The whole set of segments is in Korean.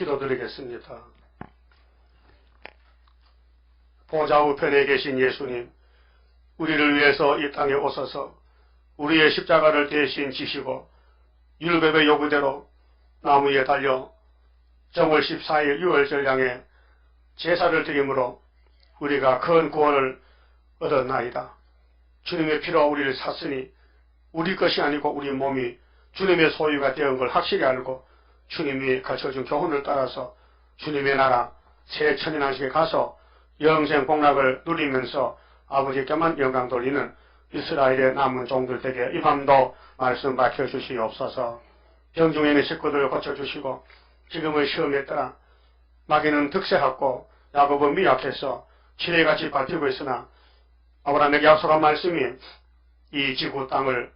기도드리겠습니다. 보좌 우편에 계신 예수님, 우리를 위해서 이 땅에 오셔서 우리의 십자가를 대신 지시고 율법의 요구대로 나무 위에 달려 정월 14일 6월절 향에 제사를 드림으로 우리가 큰 구원을 얻었나이다. 주님의 피로 우리를 샀으니 우리 것이 아니고 우리 몸이 주님의 소유가 되은 걸 확실히 알고 주님이 가르쳐준 교훈을 따라서 주님의 나라 새 천년안식에 가서 영생 복락을 누리면서 아버지께만 영광 돌리는 이스라엘의 남은 종들에게 이 밤도 말씀 밝혀주시옵소서. 병중에 있는 식구들을 고쳐주시고 지금의 시험에 따라 마귀는 득세하고 야곱은 미약해서 지뢰같이 밟히고 있으나 아브라함에게 약속한 말씀이 이 지구 땅을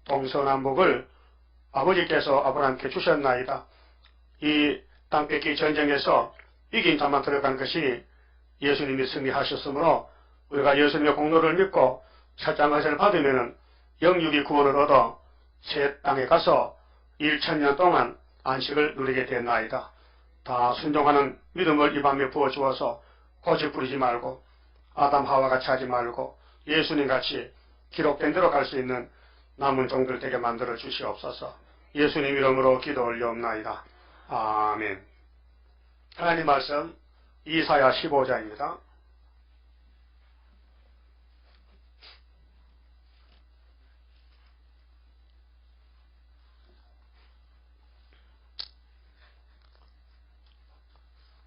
동서남북을 아버지께서 아브라함께 주셨나이다. 이 땅 뺏기 전쟁에서 이긴 자만 들어간 것이 예수님이 승리하셨으므로 우리가 예수님의 공로를 믿고 철장 의사를 받으면 영육이 구원을 얻어 새 땅에 가서 1000년 동안 안식을 누리게 됐나이다. 다 순종하는 믿음을 이 밤에 부어주어서 고집 부리지 말고 아담 하와같이 하지 말고 예수님같이 기록된 대로 갈 수 있는 남은 종들 되게 만들어 주시옵소서. 예수님 이름으로 기도 올려옵나이다. 아멘. 하나님 말씀 이사야 15장입니다.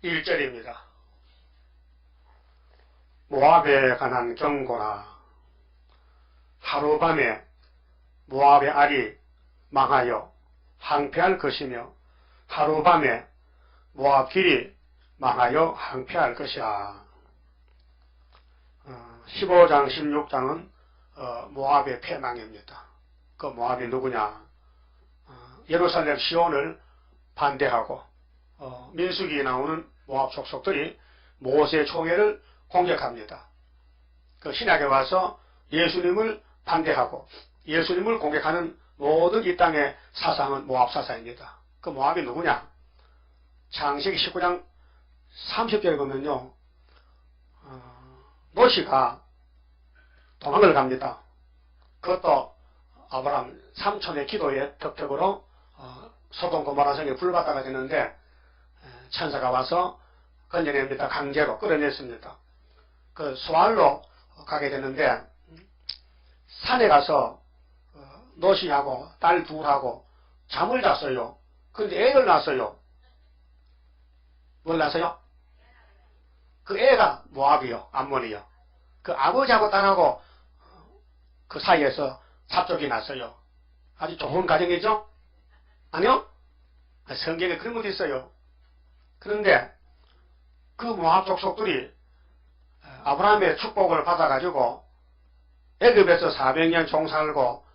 (1절입니다) 모압에 관한 경고나 하루밤에 모압의 알이 망하여 항폐할 것이며 하루밤에 모압 길이 망하여 항폐할 것이야. 15장 16장은 모압의 패망입니다. 그 모압이 누구냐? 예루살렘 시온을 반대하고 민수기에 나오는 모압 족속들이 모세 총회를 공격합니다. 그 신약에 와서 예수님을 반대하고 예수님을 공격하는 모든 이 땅의 사상은 모압 사상입니다. 그 모압이 누구냐? 창세기 19장 30절에 보면요, 노시가 도망을 갑니다. 그것도 아브라함 삼촌의 기도의 덕택으로 소돔 고모라 성에 불받다가 되는데 천사가 와서 건져냅니다. 강제로 끌어냈습니다. 그 소알로 가게 되는데 산에 가서 노시하고 딸 둘하고 잠을 잤어요. 그런데 애를 낳았어요. 뭘 낳았어요? 그 애가 모압이요, 암몬이요. 그 아버지하고 딸하고 그 사이에서 잡족이 났어요. 아주 좋은 가정이죠? 아니요? 성경에 그런 것도 있어요. 그런데 그 모압 족속들이 아브라함의 축복을 받아가지고 애굽에서 400년 종살고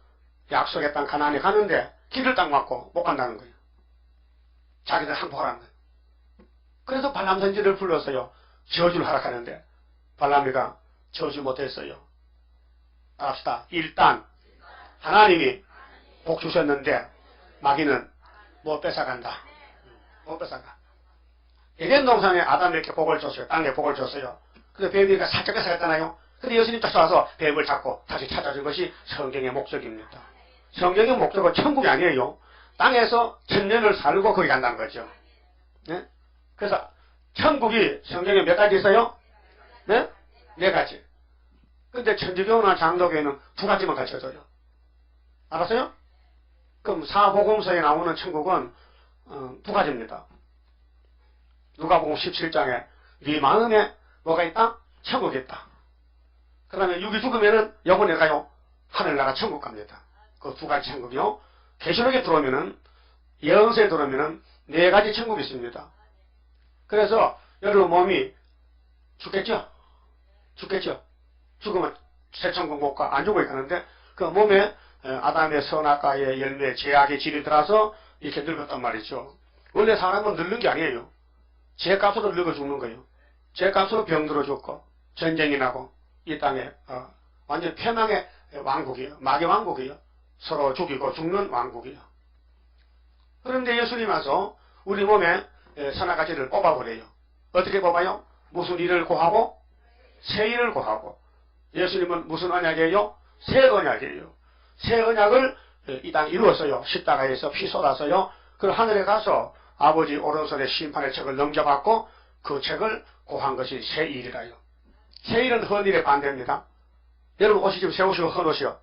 약속의 땅 가나안에 가는데 길을 딱 막고 못 간다는 거예요. 자기들 항복하라는 거예요. 그래서 발람 선지를 불렀어요. 저주를 하락하는데 발람이가 저주 못했어요. 알합시다. 일단 하나님이 복 주셨는데 마귀는 못 뺏어간다. 못 뺏어가. 에덴 동산에 아담에게 복을 줬어요. 땅에 복을 줬어요. 근데 뱀이가 살짝 뺏어갔잖아요. 근데 예수님 쫓아와서 뱀을 잡고 다시 찾아준 것이 성경의 목적입니다. 성경의 목적은 천국이 아니에요. 땅에서 천년을 살고 거기 간다는 거죠. 네? 그래서 천국이 성경에 몇 가지 있어요? 네? 4가지. 근데 천주교나 장로교에는 2가지만 가르쳐줘요. 알았어요? 그럼 사복음서에 나오는 천국은 2가지입니다. 누가복음 17장에 네 마음에 뭐가 있다? 천국이 있다. 그 다음에 육이 죽으면은 영혼에 가요. 하늘나라 천국 갑니다. 그 2가지 천국이요. 계시록에 들어오면은 영세에 들어오면은 4가지 천국이 있습니다. 그래서 여러분 몸이 죽겠죠? 죽겠죠? 죽으면 새 천국 못 가. 안 죽어 있는데 그 몸에 아담의 선악과의 열매, 죄악의 질이 들어서 이렇게 늙었단 말이죠. 원래 사람은 늙는 게 아니에요. 죄값으로 늙어 죽는 거예요. 죄값으로 병들어 죽고 전쟁이 나고 이 땅에 완전 패망의 왕국이에요. 마귀 왕국이에요. 서로 죽이고 죽는 왕국이에요. 그런데 예수님 와서 우리 몸에 선악가지를 뽑아버려요. 어떻게 뽑아요? 무슨 일을 고하고? 새 일을 고하고. 예수님은 무슨 언약이에요? 새 언약이에요. 새 언약을 이 땅에 이루었어요. 십자가에서 피 쏟아서요. 그 하늘에 가서 아버지 오른손에 심판의 책을 넘겨받고 그 책을 고한 것이 새 일이라요. 새 일은 헌 일에 반대입니다. 여러분 옷이 지금 새 옷이고 헌 옷이요?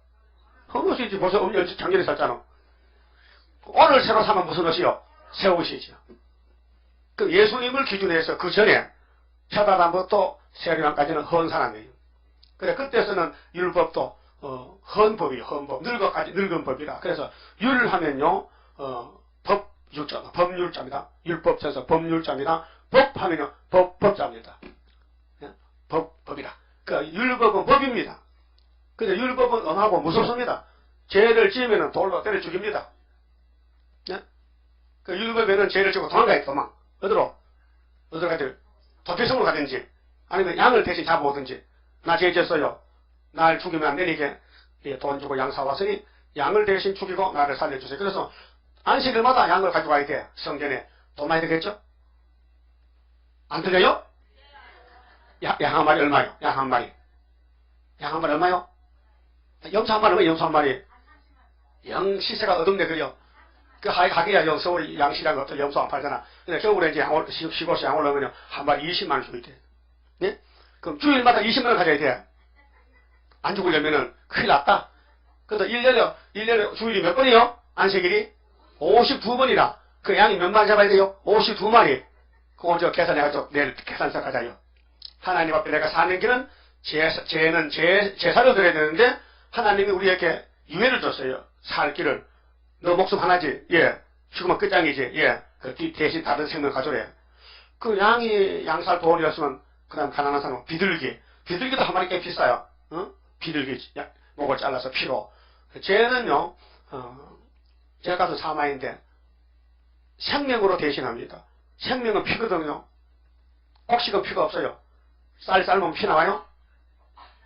헌 옷이지 벌써 작년에 샀잖아. 오늘 새로 사면 무슨 옷이요? 새 옷이죠. 그 예수님을 기준으로 해서 그 전에 처다단부터 세리왕까지는 헌 사람이에요. 그래 그때서는 율법도 헌법이에요. 헌법. 늙은 법이라. 그래서 율하면요 법률자입니다. 율법에서 법률자입니다. 법하면요 법자입니다. 법이라. 그 율법은 법입니다. 근데 율법은 엄하고 무섭습니다. 죄를 지으면 돌로 때려 죽입니다. 그 율법에는 죄를 지고 도망가야 도망. 어디로 가든지 도피성으로 가든지 아니면 양을 대신 잡아오든지 나 죄 졌어요. 날 죽이면 안 되니까 돈 주고 양 사왔으니 양을 대신 죽이고 나를 살려주세요. 그래서 안식일마다 양을 가져가야 돼. 성전에 돈 많이 들겠죠? 안 들려요? 양 한 마리 얼마요? 양 한 마리 얼마요? 염소 한 마리 얼마요? 염소 한 마리 영 시세가 어둡네 그래요. 그 하기야 서울 양시장 어떤 염소 안 팔잖아. 근데 겨울에 이제 시골시 양을 넣으면 한 마리 20만 원 주게 돼. 네? 그럼 주일마다 20만 원 가져야 돼. 안 죽으려면은 큰일 났다. 그래서 1년에 주일이 몇 번이요? 안식일이 52번이라. 그 양이 몇 마리 잡아야 돼요? 52마리. 그거 저 계산해가지고 내일 계산서 가자요. 하나님 앞에 내가 사는 길은 제사를 드려야 되는데 하나님이 우리에게 유예를 줬어요. 살 길을. 너 목숨 하나지? 예. 죽으면 끝장이지? 예. 그 대신 다른 생명 가져래. 그 양이 양살 돈이었으면 그 다음 가난한 사람은 비둘기도 한 마리 꽤 비싸요. 비둘기 목을 잘라서 피로. 쟤는요 제가 가서 사마인데 생명으로 대신합니다. 생명은 피거든요. 곡식은 피가 없어요. 쌀 삶으면 피 나와요?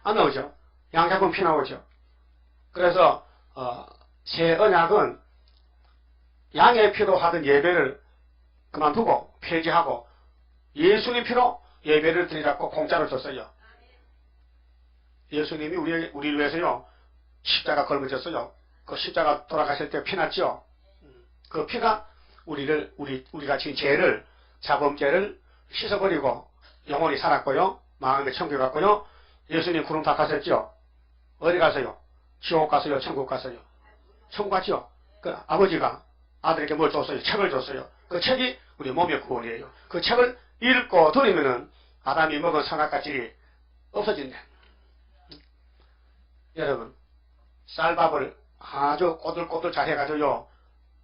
안 나오죠. 양 잡으면 피 나오죠. 그래서 새 언약은 양의 피로 하던 예배를 그만두고 폐지하고 예수님 피로 예배를 드리라고 공짜로 줬어요. 예수님이 우리를 위해서요 십자가 걸어졌어요. 그 십자가 돌아가실 때 피 났죠. 그 피가 우리가 지은 죄를 자범죄를 씻어버리고 영원히 살았고요. 마음의 천국에 갔고요. 예수님 구름 다 가셨죠. 어디 가서요? 지옥 가서요? 천국 가서요? 천국 갔죠. 그 아버지가 아들에게 뭘 줬어요? 책을 줬어요. 그 책이 우리 몸의 구원이에요. 그 책을 읽고 들으면은 아담이 먹은 선악과질이 없어진대. 여러분 쌀밥을 아주 꼬들꼬들 잘 해가지고요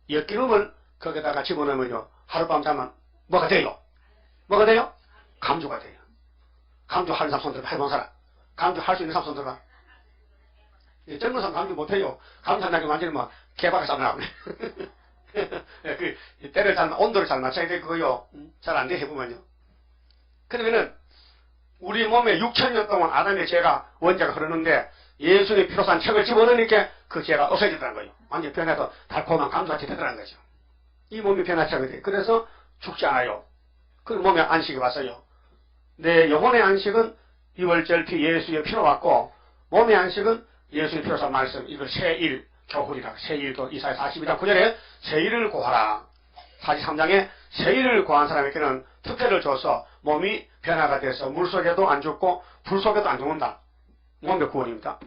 엿기름을 거기다가 집어넣으면요 하룻밤 자면 뭐가 돼요? 뭐가 돼요? 감주가 돼요. 감주 하는 사람 손 들어봐. 해본 사람 감주 할 수 있는 사람 손 들어봐. 젊은 사람 감주 못해요. 감주 한다고 완전히 막 개박을 싸나고 그 때를 온도를 잘 맞춰야 돼. 그거요 잘 안 돼. 해보면요. 그러면은 우리 몸에 6,000년 동안 아담의 죄가 원죄가 흐르는데 예수의 피로 산 책을 집어넣으니까 그 죄가 없어지더라는 거예요. 완전히 변해서 달콤한 감자같이 되더라는 거죠. 이 몸이 변하지 않거든요. 그래서 죽지 않아요. 그 몸에 안식이 왔어요. 내 영혼의 안식은 유월절 피 예수의 피로 왔고 몸의 안식은 예수의 피로 산 말씀 이걸 새일 교훈이라. 새일도 이사야 42장 9절에 새일을 구하라. 43장에 새일을 구한 사람에게는 특혜를 줘서 몸이 변화가 돼서 물속에도 안 죽고 불속에도 안 죽는다. 몸의 구원입니다.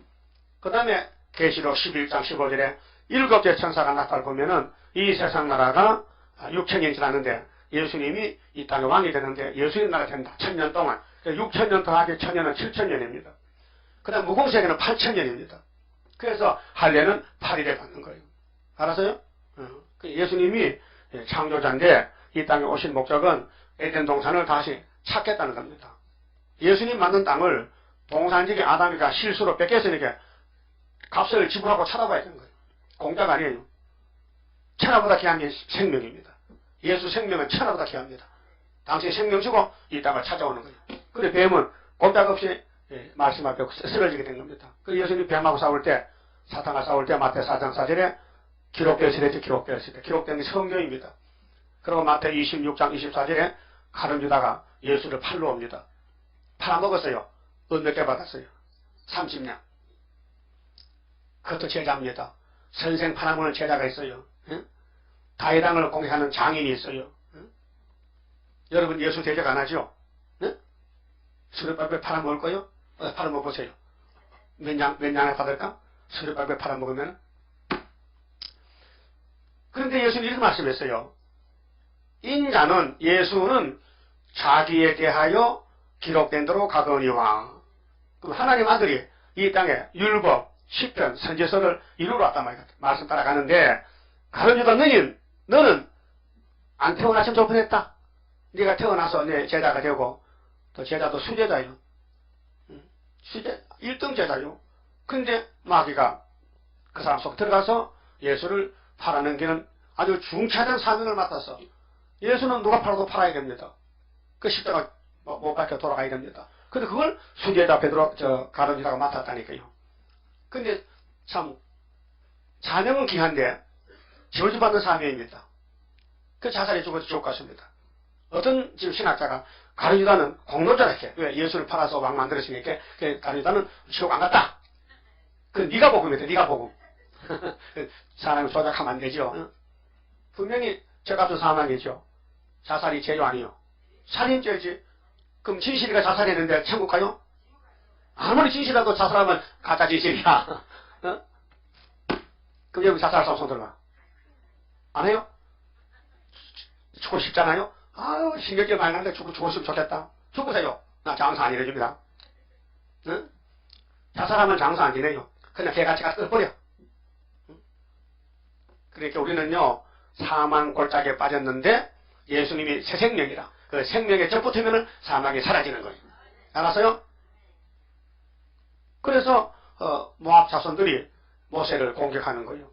그 다음에 계시록 11장 15절에 7째 천사가 나타를 보면은 이 세상 나라가 6,000년이 지났는데 예수님이 이 땅의 왕이 되는데 예수님 나라 된다. 1,000년 동안. 6,000년 더하기 1,000년은 7,000년입니다. 그 다음 무공세기는 8,000년입니다. 그래서 할례는 8일에 받는 거예요. 알았어요? 예수님이 창조자인데 이 땅에 오신 목적은 에덴 동산을 다시 찾겠다는 겁니다. 예수님 만든 땅을 동산직의 아담이가 실수로 뺏겼으니까 값을 지불하고 찾아봐야 되는 거예요. 공짜가 아니에요. 천하보다 귀한 게 생명입니다. 예수 생명은 천하보다 귀합니다. 당신이 생명 주고 이 땅을 찾아오는 거예요. 그래 뱀은 꼼짝없이 말씀 앞에 쓰러지게 된 겁니다. 그 예수님이 뱀하고 싸울 때 사탄과 싸울 때 마태 4장 4절에 기록되었으되 기록된 게 성경입니다. 그리고 마태복음 26장 24절에 가룟 유다가 예수를 팔러 옵니다. 팔아먹었어요. 돈 몇 개 받았어요? 30냥. 그것도 제자입니다. 선생 팔아먹는 제자가 있어요. 응? 다회당을 공격하는 장인이 있어요. 응? 여러분 예수 대적 안 하죠? 응? 수레밥에 팔아먹을 거요? 팔아먹어보세요. 몇 냥을 받을까? 수레밥에 팔아먹으면. 그런데 예수는 이렇게 말씀했어요. 인자는, 예수는 자기에 대하여 기록된 대로 가거니와. 그럼 하나님 아들이 이 땅에 율법, 시편, 선지서를 이루러 왔단 말이야. 말씀 따라가는데, 가룟 유다 너는 안 태어났으면 좋을 뻔했다. 네가 태어나서 내 제자가 되고, 또 제자도 수제자요. 수제, 1등 제자요. 근데 마귀가 그 사람 속 들어가서 예수를 팔아넘기는 아주 중차대한 사명을 맡아서, 예수는 누가 팔아도 팔아야 됩니다. 그 십자가 못 박혀 돌아가야 됩니다. 근데 그걸 수제자 베드로, 가룟 유다가 맡았다니까요. 근데 참 사명은 귀한데 저주받는 사명입니다. 그 자살해 죽어도 좋을 것 같습니다. 어떤 지금 신학자가 가룟 유다는 공로자라 이렇게, 왜 예수를 팔아서 왕 만들었으니까 가룟 유다는 지옥 안 갔다. 그 네가 복음이다. 네가 복음. 사람을 조작하면 안 되죠. 분명히 죄값은 사망이죠. 자살이 죄도 아니요. 살인죄지. 그럼 진실이가 자살했는데 천국 가요? 아무리 진실이라도 자살하면 가짜 진실이야. 어? 그럼 여기 자살 사람 손 들어봐. 안 해요? 죽고 싶잖아요? 아유, 신경질 많이 나는데 죽었으면 좋겠다. 죽으세요. 나 장사 안 일해줍니다. 응? 자살하면 장사 안 지내요. 그냥 개같이 가서 끊어버려. 응? 그러니까 우리는요, 사망 골짜기에 빠졌는데 예수님이 새 생명이라. 그 생명에 접붙으면 사망이 사라지는 거예요. 알았어요? 그래서 모압 자손들이 모세를 공격하는 거예요.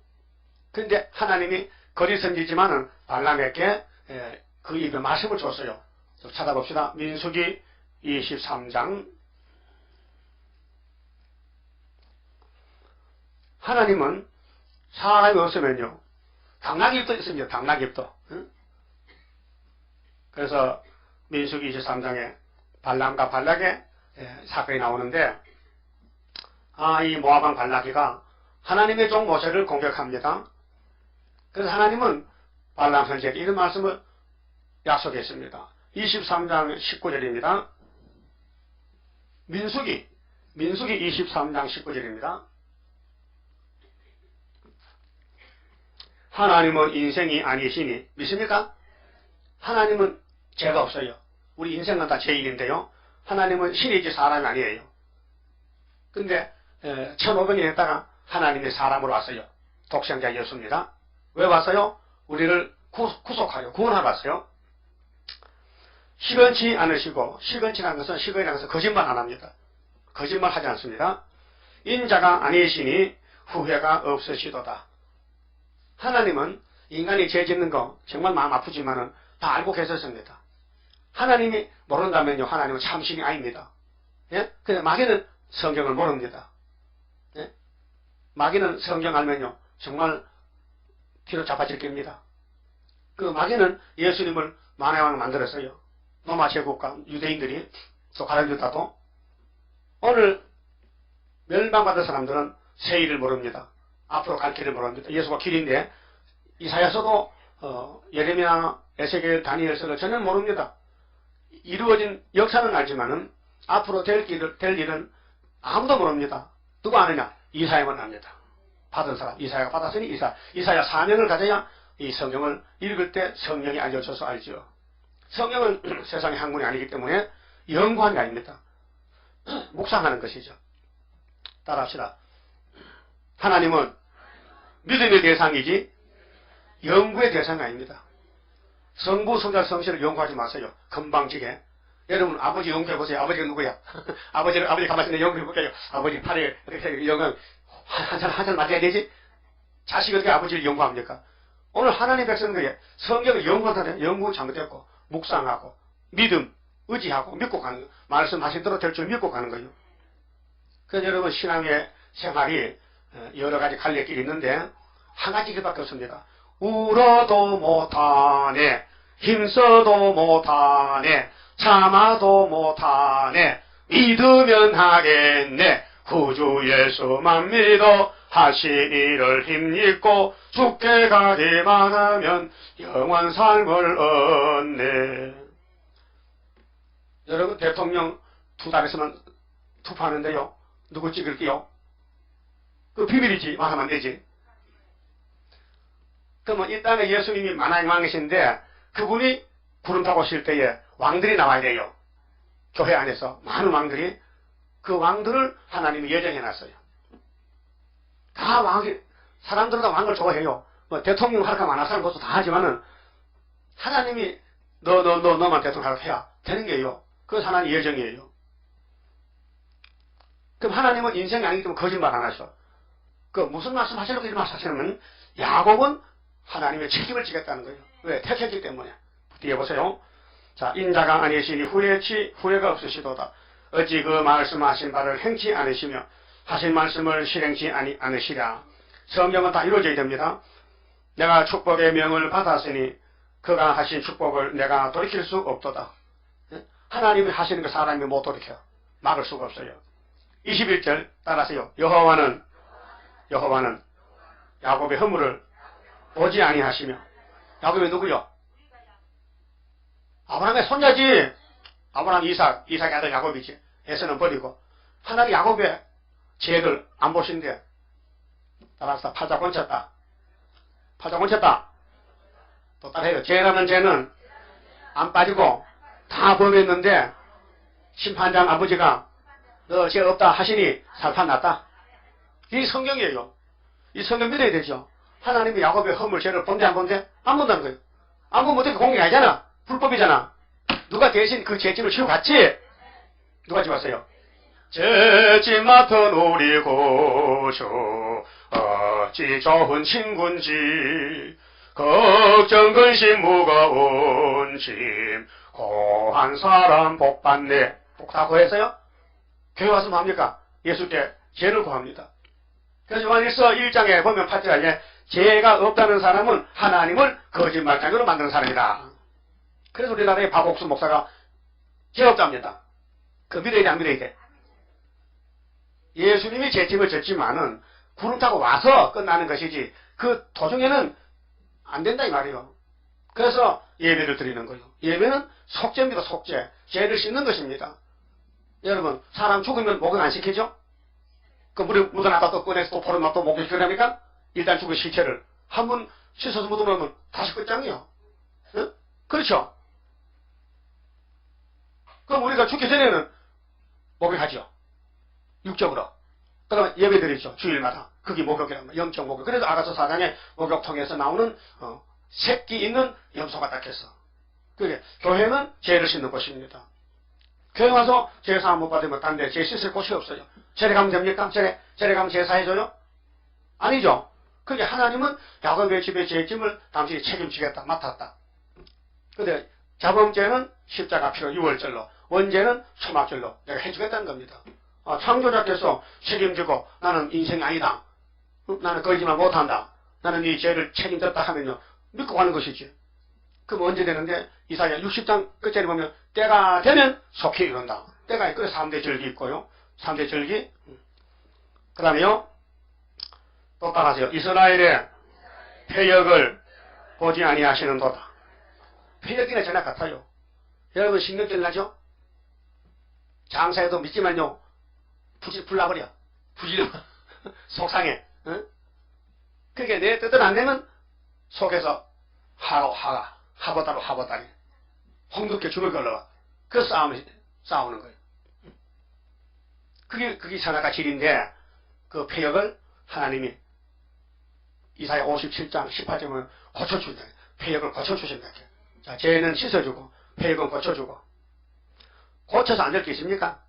근데 하나님이 거리선지지만은 발람에게 그 입에 말씀을 줬어요. 찾아봅시다. 민수기 23장. 하나님은 사람이 없으면요, 당나귀도 있습니다. 당나귀도. 응? 그래서 민수기 23장에 발람과 발락의 사건이 나오는데, 이 모압왕 발락이가 하나님의 종 모세를 공격합니다. 그래서 하나님은 발람 선지자에게 이런 말씀을 약속했습니다. 23장 19절입니다. 민수기 23장 19절입니다. 하나님은 인생이 아니시니, 믿습니까? 하나님은 죄가 없어요. 우리 인생은 다 죄인인데요. 하나님은 신이지 사람이 아니에요. 근데 1500년 했다가 하나님이 사람으로 왔어요. 독생자 예수입니다. 왜 왔어요? 우리를 구속하려, 구원하러 왔어요. 시건치 않으시고, 시건치라는 것은 거짓말 안 합니다. 거짓말 하지 않습니다. 인자가 아니시니 후회가 없으시도다. 하나님은 인간이 죄 짓는 거 정말 마음 아프지만은 다 알고 계셨습니다. 하나님이 모른다면요, 하나님은 참신이 아닙니다. 예? 근데 마귀는 성경을 모릅니다. 예? 마귀는 성경 알면요, 정말 뒤로 잡아질 겁니다. 그 마귀는 예수님을 만화왕 만들었어요. 로마 제국과 유대인들이, 또 가룟 유다도. 오늘 멸망받은 사람들은 새 일을 모릅니다. 앞으로 갈 길을 모릅니다. 예수가 길인데, 이사야서도 예레미야, 에스겔, 다니엘서를 전혀 모릅니다. 이루어진 역사는 알지만은 앞으로 될 일은 아무도 모릅니다. 누가 아느냐? 이사야만 압니다. 받은 사람, 이사야가 받았으니 이사야 사명을 가져야 이 성경을 읽을 때 성령이 알려줘서 알죠. 성경은 세상의 학문이 아니기 때문에 연구하는 게 아닙니다. 묵상하는 것이죠. 따라합시다. 하나님은 믿음의 대상이지 연구의 대상이 아닙니다. 성부, 성자, 성실을 연구하지 마세요. 금방지게. 여러분, 아버지 연구해보세요. 아버지가 누구야? 아버지 가만히 있는 연구해볼게요. 아버지 팔에 이렇게 영광 한살 맞아야 되지? 자식이 어떻게 아버지를 연구합니까? 오늘 하나님 백성들이 성경을 연구하잖아요. 연구 잘못했고, 묵상하고, 믿음, 의지하고, 믿고 가는 거예요. 말씀하신 대로 될 줄 믿고 가는 거예요. 그래서 여러분, 신앙의 생활이 여러 가지 갈래길이 있는데, 한 가지 길밖에 없습니다. 울어도 못하네. 힘써도 못하네. 참아도 못하네. 믿으면 하겠네. 구주 예수만 믿어 하신 일을 힘입고 죽게 가기만 하면 영원 삶을 얻네. 여러분, 대통령 2달에서만 투표하는데요, 누구 찍을게요? 그 비밀이지, 말하면 안 되지. 그러면 이 땅에 예수님이 만왕의 왕이신데 그분이 구름 타고 오실 때에 왕들이 나와야 돼요. 교회 안에서 많은 왕들이. 그 왕들을 하나님이 예정해놨어요. 다 왕이, 사람들은 다 왕을 좋아해요. 뭐 대통령 할까 많아 사람 벌써 다 하지만은 하나님이 너만 대통령 하라고 해야 되는 게요. 그것이 하나님의 예정이에요. 그럼 하나님은 인생이 아니기 때문에 거짓말 안 하셔. 그 무슨 말씀 하시려고 이런 말씀 하시냐면 야곱은 하나님의 책임을 지겠다는 거예요. 왜? 택했기 때문에. 뒤에 보세요. 자, 인자가 아니시니 후회가 없으시도다. 어찌 그 말씀하신 바를 행치 않으시며 하신 말씀을 실행치 않으시랴. 성경은 다 이루어져야 됩니다. 내가 축복의 명을 받았으니 그가 하신 축복을 내가 돌이킬 수 없도다. 하나님이 하시는 거 사람이 못 돌이켜. 막을 수가 없어요. 21절 따라하세요. 여호와는 야곱의 허물을 보지 아니하시며. 야곱이 누구요? 아브라함의 손자지. 아브라함 이삭의 아들 야곱이지. 에서는 버리고. 하나님 야곱의 죄를 안 보신대. 따라서 팔자 건쳤다. 또 따라해요. 죄라는 죄는 안 빠지고 다 범했는데 심판장 아버지가 너 죄 없다 하시니 살판 났다. 이 성경이에요. 이 성경 믿어야 되죠. 하나님이 야곱의 허물 죄를 본대 안 본대? 안 본다는 거예요. 안 보면 어떻게 공격이 아니잖아. 불법이잖아. 누가 대신 그 죄짐을 지고 갔지? 누가 지웠어요? 죄짐 맡은 우리 구주 어찌 좋은 친구인지 걱정 근심 무거운 짐 고한 사람 복 받네. 복 다 구했어요? 교회 와서 뭐 합니까? 예수께 죄를 구합니다. 그래서 요한일서 1장에 보면 8절에 죄가 없다는 사람은 하나님을 거짓말장으로 만드는 사람이다. 그래서 우리나라의 박옥수 목사가 죄 없답니다. 그 믿어야 돼, 안 믿어야 돼? 예수님이 죄짐을 졌지만은 구름 타고 와서 끝나는 것이지 그 도중에는 안 된다 이 말이에요. 그래서 예배를 드리는 거예요. 예배는 속죄입니다. 속죄. 죄를 씻는 것입니다. 여러분, 사람 죽으면 목욕 안 시키죠? 그 물에 묻어놨다 또 꺼내서 또 버려놨다 또 목욕시키랍니까? 일단 죽은 시체를 한 번 씻어서 묻어놓으면 다시 끝장이요. 응? 그렇죠? 그럼 우리가 죽기 전에는 목욕하죠. 육적으로. 그러면 예배 드리죠. 주일마다. 그게 목욕이란 말이에요. 영적 목욕. 그래서 아가서 4장에 목욕통에서 나오는 새끼 있는 염소가 닦였어. 그게 교회는 죄를 씻는 곳입니다. 교회 와서 제사 못 받으면 딴 데 죄 씻을 곳이 없어요. 절에 가면 됩니까? 절에 가면 제사해줘요? 아니죠. 그게 하나님은 야곱의 집의 죄짐을 당신이 책임지겠다. 맡았다. 근데 자범죄는 십자가 피로 6월절로, 원죄는 초막절로 내가 해주겠다는 겁니다. 창조자께서 책임지고 나는 인생이 아니다. 나는 거짓말 못한다. 나는 이 죄를 책임졌다 하면요. 믿고 가는 것이지. 그럼 언제 되는데 이사야 60장 끝자리 보면 때가 되면 속히 이룬다. 때가 있고 3대 절기 있고요. 3대 절기. 그 다음에요. 또 따라하세요. 이스라엘의 폐역을 보지 아니하시는도다. 폐역이나 전화 같아요. 여러분 신경질 나죠? 장사해도 믿지만요. 불나버려. 부질러. 속상해. 응? 그게 내 뜻은 안 되면 속에서 하보다리. 홍두깨 죽을 걸러와. 그 싸우는 거예요. 그게 선악과 질인데, 그 폐역을 하나님이 이사야 57장 18절에 보면 고쳐준다. 폐역을 고쳐주신다. 자, 죄는 씻어주고, 폐역은 고쳐주고. 고쳐서 안 될 게 있습니까?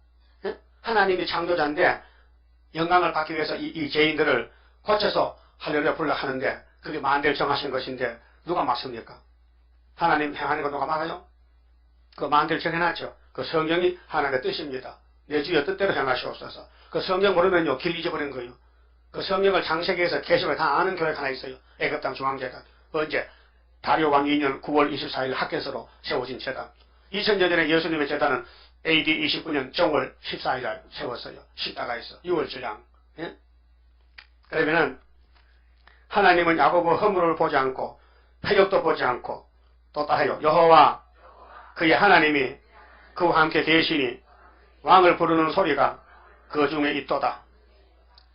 예? 하나님이 창조자인데, 영광을 받기 위해서 이 죄인들을 고쳐서 할렐루야 불러 하는데, 그게 만대를 정하신 것인데, 누가 막습니까? 하나님 행하는 거 누가 막아요? 그 만대를 정해놨죠. 그 성경이 하나님의 뜻입니다. 내 주의 뜻대로 행하시옵소서. 그 성경 모르면요, 길 잊어버린 거예요. 그 성경을 창세기에서 계시를 다 아는 교회가 하나 있어요. 애굽 땅 중앙제가. 언제? 다리오 왕 2년 9월 24일 학계서로 세워진 제단. 2000년 전에 예수님의 제단은 AD 29년 정월 14일 날 세웠어요. 십자가에서 6월절양. 예? 그러면은 하나님은 야고보 허물을 보지 않고 패역도 보지 않고 또 따라요. 여호와 그의 하나님이 그와 함께 계시니 왕을 부르는 소리가 그 중에 있도다.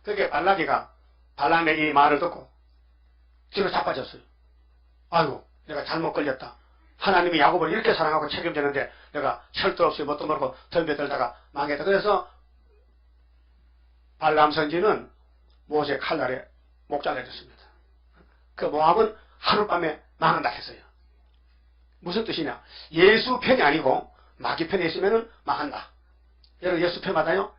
그게 발락이가 발람의 이 말을 듣고 뒤로 자빠졌어요. 아이고 내가 잘못 걸렸다. 하나님이 야곱을 이렇게 사랑하고 책임지는데 내가 철도 없이 뭣도 모르고 덤벼들다가 망했다. 그래서 발람 선지는 모세 칼날에 목 잘라졌습니다. 그 모압은 하룻밤에 망한다 했어요. 무슨 뜻이냐? 예수 편이 아니고 마귀 편에 있으면 망한다. 여러분 예수 편 맞아요?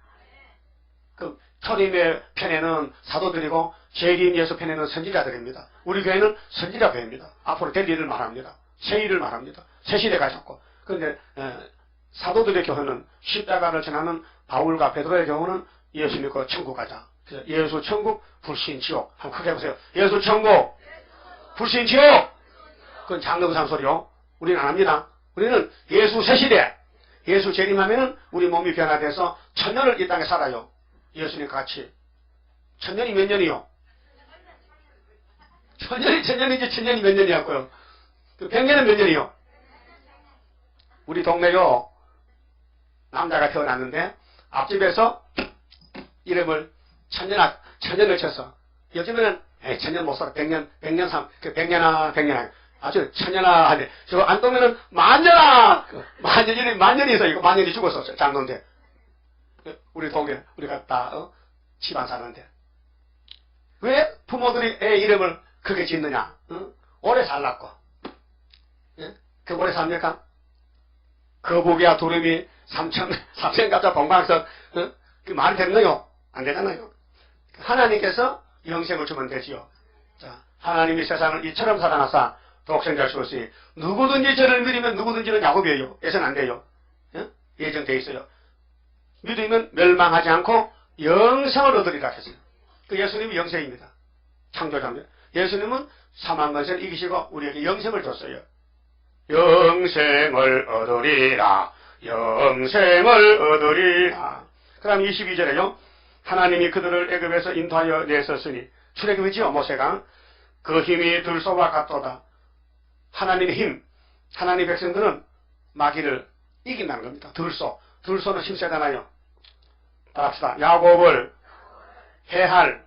그 초림의 편에는 사도들이고 재림 예수 편에는 선지자들입니다. 우리 교회는 선지자 교회입니다. 앞으로 될 일을 말합니다. 새 일을 말합니다. 새 시대 가셨고. 그런데 사도들의 교회는 십자가를 전하는 바울과 베드로의 경우는 예수 믿고 천국 가자. 그래서 예수 천국 불신 지옥. 한번 크게 해보세요. 예수 천국 불신 지옥. 그건 장로부상 소리요. 우리는 안 합니다. 우리는 예수 새 시대. 예수 재림하면은 우리 몸이 변화돼서 천년을 이 땅에 살아요. 예수님과 같이. 천년이 몇 년이요? 천년이 천년이지 천년이 몇 년이었고요. 그 100년은 몇 년이요? 우리 동네요. 남자가 태어났는데 앞집에서 이름을 천년을 쳤어. 요즘에는 천년 못 살아. 100년, 100년아. 아주 천년아 하네. 저 안동면은 만년아! 만년이 있어. 이거 만년이 죽었어. 장로인데. 우리 동네, 우리가 다, 집안 사는데. 왜 부모들이 애 이름을 그렇게 짓느냐? 오래 살랐고. 예? 그 오래 삽니까? 거북이야 두루미 3천 갑자 봉방석, 그 말이 되나요? 안 되잖아요. 하나님께서 영생을 주면 되지요. 자, 하나님이 세상을 이처럼 사랑하사 독생자를 주었으니 누구든지 저를 믿으면 누구든지는 야곱이에요. 예서는 안 돼요. 예? 예정되어 있어요. 믿으면 멸망하지 않고 영생을 얻으리라 했어요. 그 예수님이 영생입니다. 창조자입니다. 예수님은 사망 권세를 이기시고 우리에게 영생을 줬어요. 영생을 얻으리라. 영생을 얻으리라. 그 다음 22절에요. 하나님이 그들을 애굽에서 인도하여 내셨으니 출애굽이지요. 모세가 그 힘이 들소와 같도다. 하나님의 힘. 하나님의 백성들은 마귀를 이긴다는 겁니다. 들소는 힘세잖아요. 따라합시다. 야곱을 해할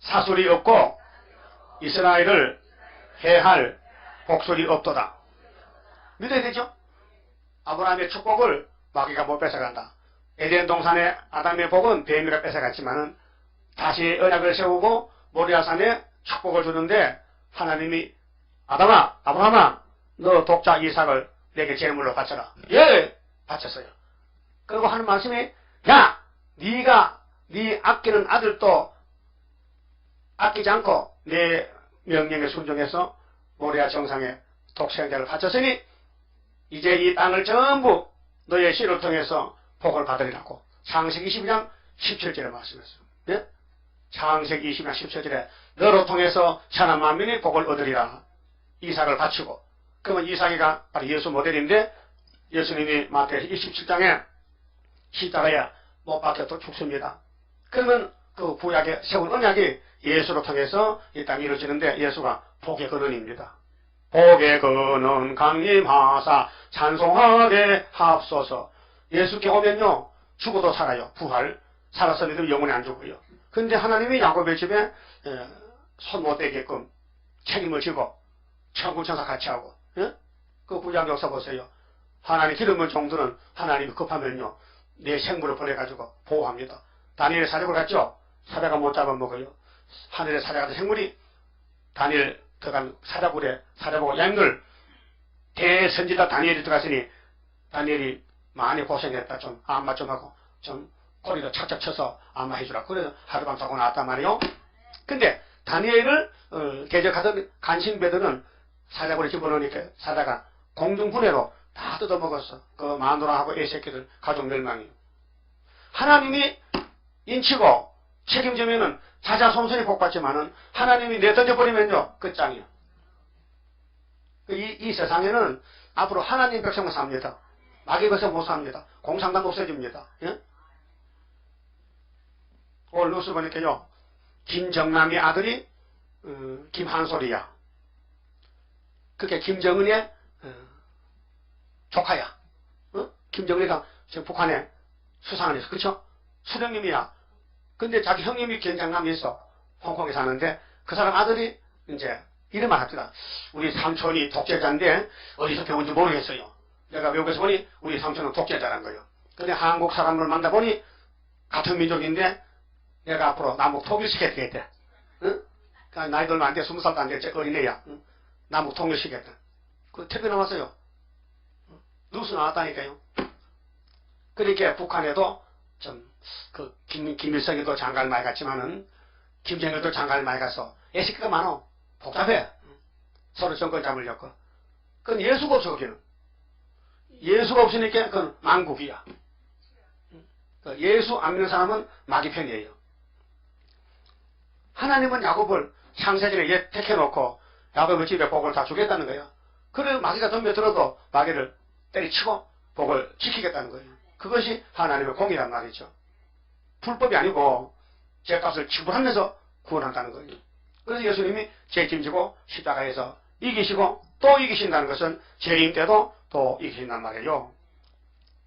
사술이 없고 이스라엘을 해할 복술이 없도다. 믿어야 되죠? 아브라함의 축복을 마귀가 못 뺏어간다. 에덴 동산의 아담의 복은 뱀이가 뺏어갔지만은 다시 언약을 세우고 모리아산에 축복을 주는데 하나님이 아브라함아 너 독자 이삭을 내게 제물로 바쳐라. 예! 바쳤어요. 그리고 하는 말씀이 야! 네가 네 아끼는 아들도 아끼지 않고 내 명령에 순종해서 모리아 정상에 독생자를 바쳤으니 이제 이 땅을 전부 너의 씨를 통해서 복을 받으리라고 창세기 22장 17절에 말씀했어요. 네? 창세기 22장 17절에 너로 통해서 천하 만민이 복을 얻으리라. 이삭을 바치고 그러면 이삭이가 바로 예수 모델인데 예수님이 마태복음 27장에 십자가에 못 박혀도 죽습니다. 그러면 그 구약에 세운 언약이 예수로 통해서 이 땅에 이루어지는데 예수가 복의 근원입니다. 복의 근원 강림하사 찬송하게 합소서. 예수께 오면요 죽어도 살아요. 부활. 살아서 믿으면 영원히 안 죽어요. 근데 하나님이 야곱의 집에 손 못 대게끔 책임을 지고 천군천사 같이 하고 그 구약 역사 보세요. 하나님 기름을 종들은 하나님이 급하면요 내 생물을 보내가지고 보호합니다. 다니엘의 사자굴 갔죠? 사자가 못 잡아먹어요. 하늘의 사자 같은 생물이 다니엘 들어간 사자굴에 사자보고 양들 대선지자 다니엘이 들어갔으니 다니엘이 많이 고생했다. 좀 안마 좀 하고 좀 꼬리도 착착 쳐서 안마해주라. 그래서 하룻밤 자고 나왔단 말이에요. 근데 다니엘을 대적하던 간신배들은 사자굴에 집어넣으니까 사자가 공중분해로 다 뜯어먹었어. 그 마누라하고 애새끼들 가족 멸망이에요. 하나님이 인치고 책임지면은 자자손손이 복받지만은 하나님이 내던져버리면요 끝장이에요. 이 세상에는 앞으로 하나님 백성만 삽니다. 마귀 백성 못 삽니다. 공산당 없어집니다. 예? 오늘 뉴스 보니까요, 김정남의 아들이 김한솔이야. 그게 김정은의 조카야. 김정은이가 지금 북한에 수상을 했어. 그쵸? 수령님이야. 근데 자기 형님이 김정남이 있어. 홍콩에 사는데 그 사람 아들이 이제 이런 말 합니다. 우리 삼촌이 독재자인데 어디서 배운지 모르겠어요. 내가 외국에서 보니 우리 삼촌은 독재자란 거예요. 근데 한국 사람을 만나보니 같은 민족인데 내가 앞으로 남북 통일시켜야 되겠대. 응? 그러니까 나이도 얼마 안 돼. 20살도 안 돼. 어린애야. 응? 남북 통일시켰다. 그 TV에 나왔어요. 뉴스 나왔다니까요. 그러니까 북한에도 김일성이도 장가를 많이 갔지만은 김정일도 장가를 많이 가서 애식기가 많어. 복잡해. 서로 정권 잡으려고. 그건 예수가 없어, 거기는. 예수가 없으니까 그건 망국이야. 예수 안 믿는 사람은 마귀 편이에요. 하나님은 야곱을 창세전에 옛 택해놓고 야곱의 집에 복을 다 주겠다는 거예요. 그래 마귀가 덤벼들어도 마귀를 때리치고 복을 지키겠다는 거예요. 그것이 하나님의 공이란 말이죠. 불법이 아니고 죄값을 지불하면서 구원한다는 거예요. 그래서 예수님이 죄짐지고 십자가에서 이기시고 또 이기신다는 것은 죄인 때도 또 이기신단 말이에요.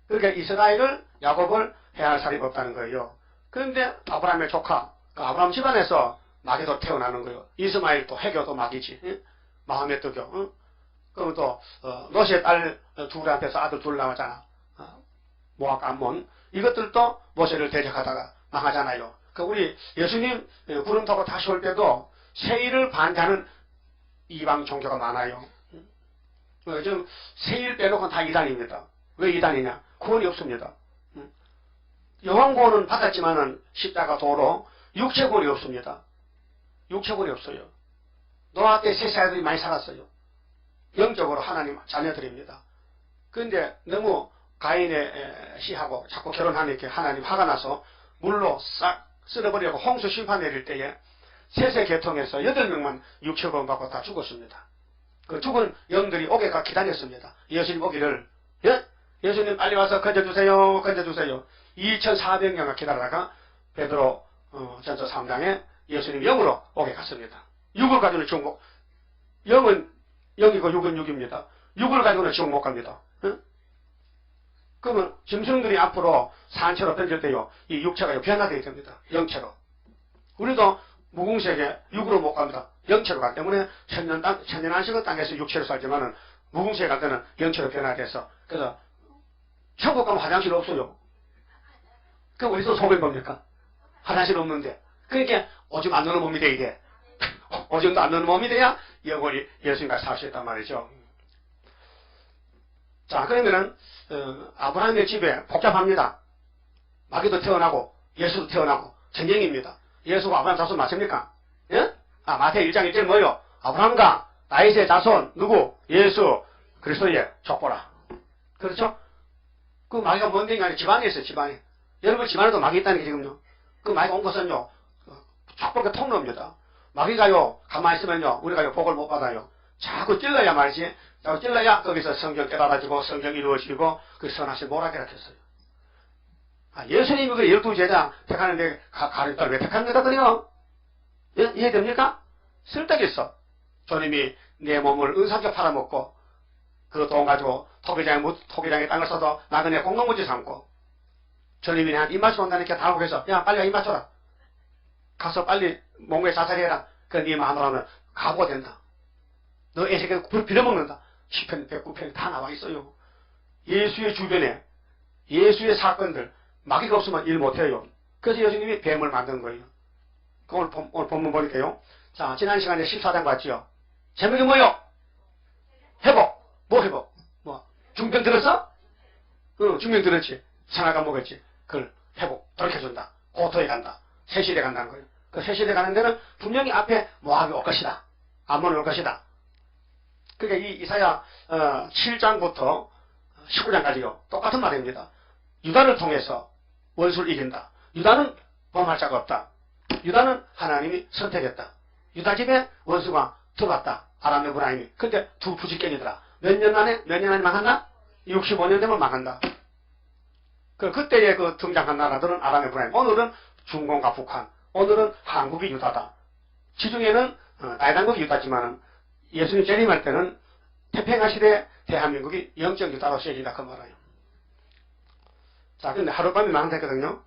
그러니까 이스라엘을 야곱을 해할 사람이 없다는 거예요. 그런데 아브라함의 조카 아브라함 집안에서 마귀도 태어나는 거예요. 이스마엘도 해교도 마귀지. 응? 마음의 뜨교. 응? 그럼 또 롯의 딸 둘한테서 아들 둘 나왔잖아. 모압 암몬. 이것들도 모세를 대적하다가 망하잖아요. 그 우리 예수님 구름 타고 다시 올 때도 세일을 반대하는 이방 종교가 많아요. 요즘 세일 빼놓고는 다 이단입니다. 왜 이단이냐? 구원이 없습니다. 영원 구원은 받았지만은 십자가 도로 육체 구원이 없습니다. 육체 구원이 없어요. 노아 때 셋째 아들이 많이 살았어요. 영적으로 하나님 자녀들입니다. 그런데 너무 가인의 씨하고 자꾸 결혼하니까 하나님 화가 나서 물로 싹 쓸어버리고 홍수 심판 내릴 때에 셋의 계통에서 8명만 육체 구원 받고 다 죽었습니다. 그 죽은 영들이 오게가 기다렸습니다. 예수님 오기를. 예? 예수님 빨리 와서 건져주세요. 건져주세요. 2400년을 기다리다가 베드로 전서 3장에 예수님 영으로 오게 갔습니다. 육을 가지고는 지옥 못, 영은 영이고 육은 육입니다. 육을 가지고는 지옥 못 갑니다. 응? 그러면 짐승들이 앞으로 산채로 던질 때요, 이 육체가 변화되게 됩니다. 영체로. 우리도 무궁색에 육으로 못 갑니다. 영체로 가기 때문에 천년안식은 땅에서 육체로 살지만은 무궁색에 갈 때는 영체로 변화돼서, 그래서 천국 가면 화장실 없어요. 그럼 어디서 소변 봅니까? 화장실 없는데. 그러니까 오줌 안 넣는 몸이 돼야 돼. 오줌도 안 넣는 몸이 돼야 영원히 예수님과 살 수 있단 말이죠. 자, 그러면은 아브라함의 집에 복잡합니다. 마귀도 태어나고 예수도 태어나고 전쟁입니다. 예수가 아브라함 자손 맞습니까? 예? 마태 1장 1절 뭐요? 아브라함과 다윗의 자손 누구? 예수 그리스도의 족보라. 그렇죠? 그 마귀가 뭔데? 아니 집안에 있어요. 집안에. 여러분 집안에도 마귀 있다는 게 지금요. 그 마귀가 온 것은요, 족보가 통로입니다. 마귀가요 가만히 있으면요 우리가요 복을 못 받아요. 자꾸 찔러야 말이지. 자꾸 찔러야 거기서 성경 깨달아지고 성경 이루어지고 그 선하신 모락이라 했어요. 예수님이 그 12제자 택하는데 가르치다를 왜 택합니까? 그래요? 예? 이해됩니까? 쓸데겠어. 주님이 내 몸을 은사롭게 팔아먹고 그 돈 가지고 토기장에 땅을 써도 나그네 공동무지 삼고 주님이 내한테 입맞춰 온다니까 다하고 해서 야 빨리 입맞춰라. 가서 빨리 몽고에 자살해라. 그 네 마음으로 하면 가보가 된다. 너 애새끼 빌어먹는다. 10편, 109편 다 나와 있어요. 예수의 주변에 예수의 사건들 마귀가 없으면 일 못해요. 그래서 예수님이 뱀을 만든 거예요. 오늘 본문 보니까요. 자, 지난 시간에 14장 봤죠. 제목이 뭐요? 회복. 뭐 회복? 뭐 중병 들었어? 중병 들었지. 생활감 먹었지. 그걸 회복 돌이켜준다. 고토에 간다. 새시대 간다는 거예요. 그 새시대 가는 데는 분명히 앞에 모압이 올 것이다. 암몬이 올 것이다. 그러니까 이 이사야 7장부터 19장까지요. 똑같은 말입니다. 유다를 통해서 원수를 이긴다. 유다는 범할 자가 없다. 유다는 하나님이 선택했다. 유다 집에 원수가 들어왔다. 아람 에브라임이. 근데 두 부지견이더라. 몇 년 안에 망한다? 65년 되면 망한다. 그때에 그 등장한 나라들은 아람 에브라임. 오늘은 중공과 북한. 오늘은 한국이 유다다. 지중해는 나이단국이 유다지만은 예수님 재림할 때는 태평양 시대 대한민국이 영적 유다로 쓰여진다 그 말이에요. 자, 근데 하룻밤에 망한다 했거든요.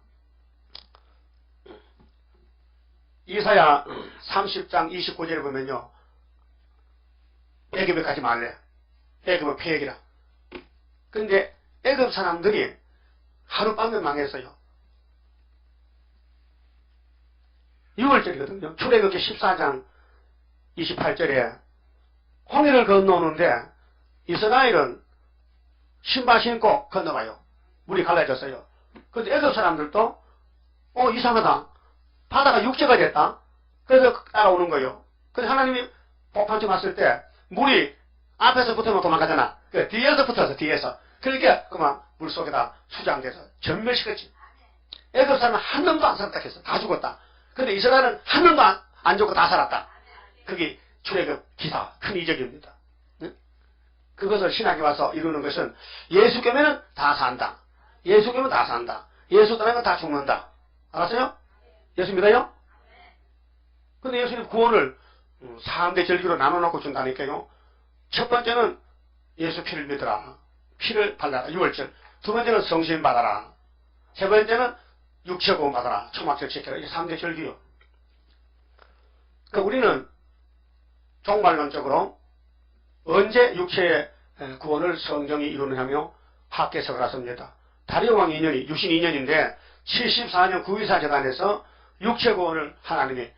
이사야 30장 29절에 보면요. 애굽에 가지 말래. 애굽은 폐역이라. 근데 애굽 사람들이 하룻밤에 망했어요. 6월절이거든요. 출애굽기 14장 28절에 홍해를 건너오는데 이스라엘은 신발 신고 건너가요. 물이 갈라졌어요. 근데 애굽 사람들도 이상하다. 바다가 육지가 됐다. 그래서 따라오는 거예요. 그래서 하나님이 폭풍처럼 왔을 때 물이 앞에서 붙으면 도망가잖아. 뒤에서 붙어서 뒤에서. 그러니까 그만 물속에다 수장돼서 전멸시켰지. 애굽 사람은 한 명도 안 살았다 했어. 다 죽었다. 근데 이스라엘은 한 명도 안 죽고 다 살았다. 그게 출애굽 기사 큰 이적입니다. 응? 그것을 신학에 와서 이루는 것은 예수 교면은 다 산다. 예수 교면 다 산다. 예수 따르면 다 죽는다. 알았어요? 예수 믿어요? 근데 예수님 구원을 3대 절기로 나눠놓고 준다니까요. 첫 번째는 예수 피를 믿어라. 피를 발라라. 6월절. 두 번째는 성신 받아라. 세 번째는 육체 구원 받아라. 초막절 지켜라. 이게 3대 절기요. 그러니까 우리는 종말론적으로 언제 육체의 구원을 성경이 이루느냐며 학계석을 하십니다. 다리오 왕 2년이 62년인데 74년 구의사 재단에서 육체 구원을 하나님이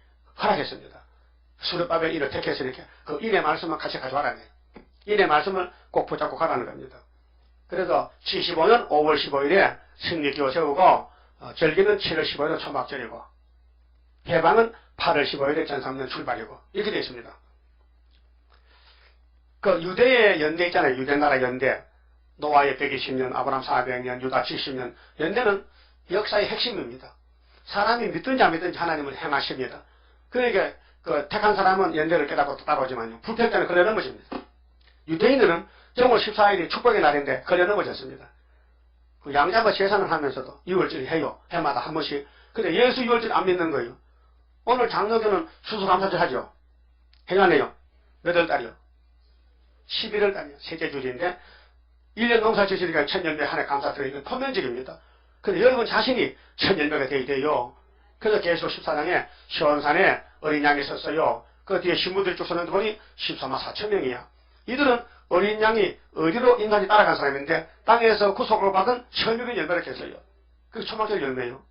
허락했습니다. 수르바벨 일을 택해서 이렇게 그 일의 말씀을 같이 가져와라네. 일의 말씀을 꼭 붙잡고 가라는 겁니다. 그래서 75년 5월 15일에 승리기호 세우고 절기는 7월 15일은 초막절이고 해방은 8월 15일에 전삼년 출발이고 이렇게 되어 있습니다. 그 유대의 연대 있잖아요. 유대나라 연대. 노아의 120년, 아브람 400년, 유다 70년. 연대는 역사의 핵심입니다. 사람이 믿든지 안 믿든지 하나님을 행하십니다. 그러니까 그 택한 사람은 연대를 깨닫고 따라오지만요. 불평자는 걸려 넘어집니다. 유대인들은 정월 14일이 축복의 날인데 걸려 넘어졌습니다. 그 양자가 제사를 하면서도 6월절이 해요. 해마다 한 번씩. 근데 예수 6월절 안 믿는 거예요. 오늘 장로교는 추수감사절 하죠. 해요 안 해요? 몇 월 달이요? 11월 달이요. 셋째 주일인데 1년 농사 지으니까 천년배 한 해 감사드리는 포면적입니다. 근데 여러분 자신이 천년배가 되어야 돼요. 그래서 계속 14장에 시온산에 어린 양이 섰어요. 그 뒤에 신부들이 쭉 서는 보니 14만 4천 명이야. 이들은 어린 양이 어디로 인간이 따라간 사람인데 땅에서 구속을 받은 천육의 열매를 했어요. 그게 초막절 열매예요.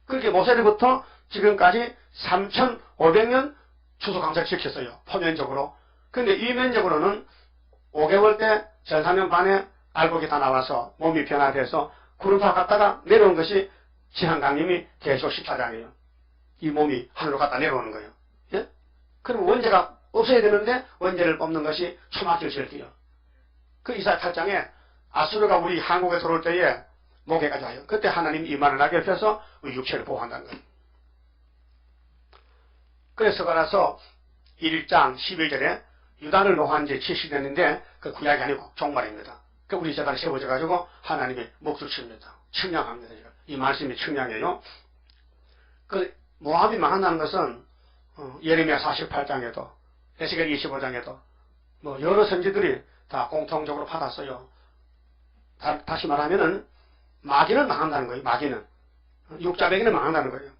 그렇게 모세로부터 지금까지 3,500년 추수감사를 지켰어요. 포면적으로. 근데 이면적으로는 5개월 때 전사년 반에 알곡이 다 나와서 몸이 변화돼서 구름파 갔다가 내려온 것이 지한강림이 계속 14장이에요. 이 몸이 하늘로 갔다 내려오는 거예요. 예? 그럼 원죄가 없어야 되는데 원죄를 뽑는 것이 초막절 절기요. 그 이사야 8장에 아수르가 우리 한국에 들어올 때에 목에까지 와요. 그때 하나님 이만을 나게 펴서 우리 육체를 보호한다는 거예요. 그래서 가라서 1장 11절에 유다를 노한 지 70년인데 그 구약이 아니고 종말입니다. 그 우리 재단이 세워져 가지고 하나님이 목줄 칩니다. 측량합니다. 이 말씀이 측량이에요. 그 모압이 망한다는 것은 예레미야 48장에도 에스겔 25장에도 뭐 여러 선지들이 다 공통적으로 받았어요. 다시 말하면은 마귀는 망한다는 거예요. 마귀는 육자배기는 망한다는 거예요.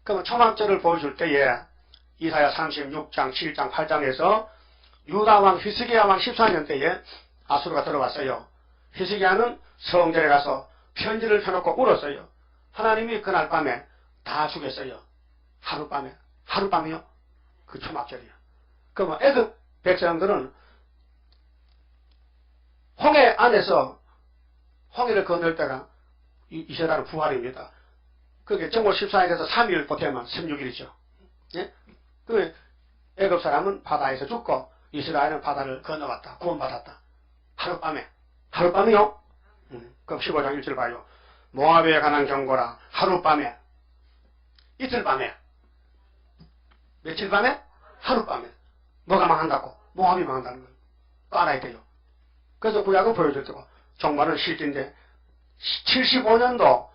그럼 초막절을 보여줄 때에 이사야 36장, 7장, 8장에서 유다왕 히스기야 왕 14년 때에 아수르가 들어왔어요. 히스기야는 성전에 가서 편지를 펴놓고 울었어요. 하나님이 그날 밤에 다 죽였어요. 하룻밤에. 하룻밤이요? 그 초막절이요. 그러면 애굽 백성들은 홍해 안에서 홍해를 건널 때가 이스라엘 부활입니다. 그게 정월 14일에서 3일 보태면 16일이죠. 예? 그 애굽 사람은 바다에서 죽고 이스라엘은 바다를 건너왔다. 구원받았다. 하룻밤에. 하룻밤이요? 그럼 15장 1절 봐요. 모압에 관한 경고라. 하룻밤에. 이틀 밤에. 며칠 밤에? 하룻밤에. 뭐가 망한다고? 모압이 망한다는 거예요. 알아야 돼요. 그래서 구약은 보여줬고 정말은 실제인데 75년도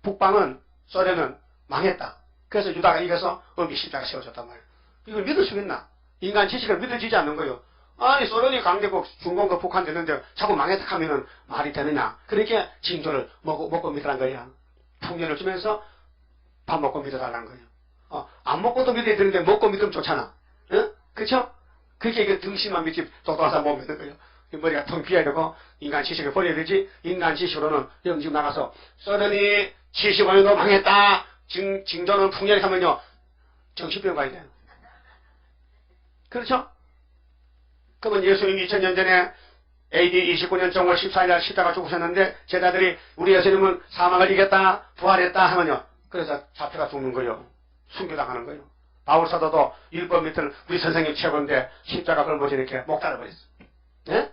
북방은 소련은 망했다. 그래서 유다가 이겨서 엄기 십자가 세워졌단 말이에요. 이걸 믿을 수 있나? 인간 지식을 믿어지지 않는 거예요. 아니 소련이 강대국 중공과 북한 되는데 자꾸 망했다 하면은 말이 되느냐. 그렇게 징조를 먹고 믿으란 거야. 풍년을 주면서 밥 먹고 믿어달라는 거예요. 안 먹고도 믿어야 되는데 먹고 믿으면 좋잖아. 응? 그쵸? 그렇게 이게 등심만 믿지 똑똑한 사람 못 믿는 거예요. 머리가 텅 비어야 되고 인간 지식을 버려야 되지. 인간 지식으로는 지금 나가서 소련이 75년도 망했다. 징조는 풍년이 하면요. 정신병 가야 돼요. 그렇죠? 그러면 예수님이 2000년 전에 AD 29년 정월 14일 날 십자가 죽으셨는데 제자들이 우리 예수님은 사망을 이겼다 부활했다 하면요. 그래서 잡혀가 죽는 거예요. 순교당하는 거예요. 바울 사도도 율법 밑을 우리 선생님 최고인데 십자가 걸면서 이렇게 목 잘라버렸어. 예?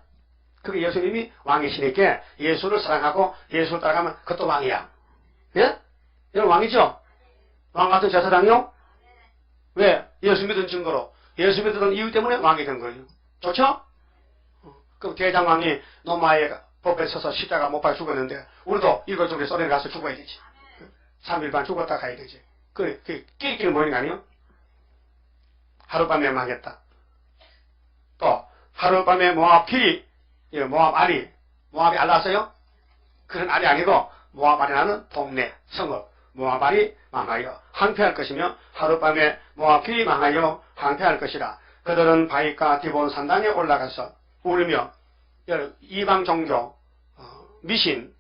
그게 예수님이 왕이시니까 예수를 사랑하고 예수를 따라가면 그것도 왕이야. 예? 이건 왕이죠? 왕 같은 제사장이요? 왜? 예수 믿은 증거로. 예수 믿은 이유 때문에 왕이 된 거예요. 좋죠? 그럼 대장왕이 로마의 법에 서서 십자가 못 박혀 죽었는데 우리도 일거쪽에 소련에 가서 죽어야 되지. 3일반 죽었다 가야 되지. 그게 끼리끼리 모이는 거 아니에요? 하룻밤에 망했다. 또 하룻밤에 모압이 모압 알이 모압이 알 났어요? 그런 알이 아니고 모압 알이 나는 동네 성읍 모압 알이 망하여 항폐할 것이며 하룻밤에 모압이 망하여 항폐할 것이라. 그들은 바위가 디본 산당에 올라가서 울며 이방 종교 미신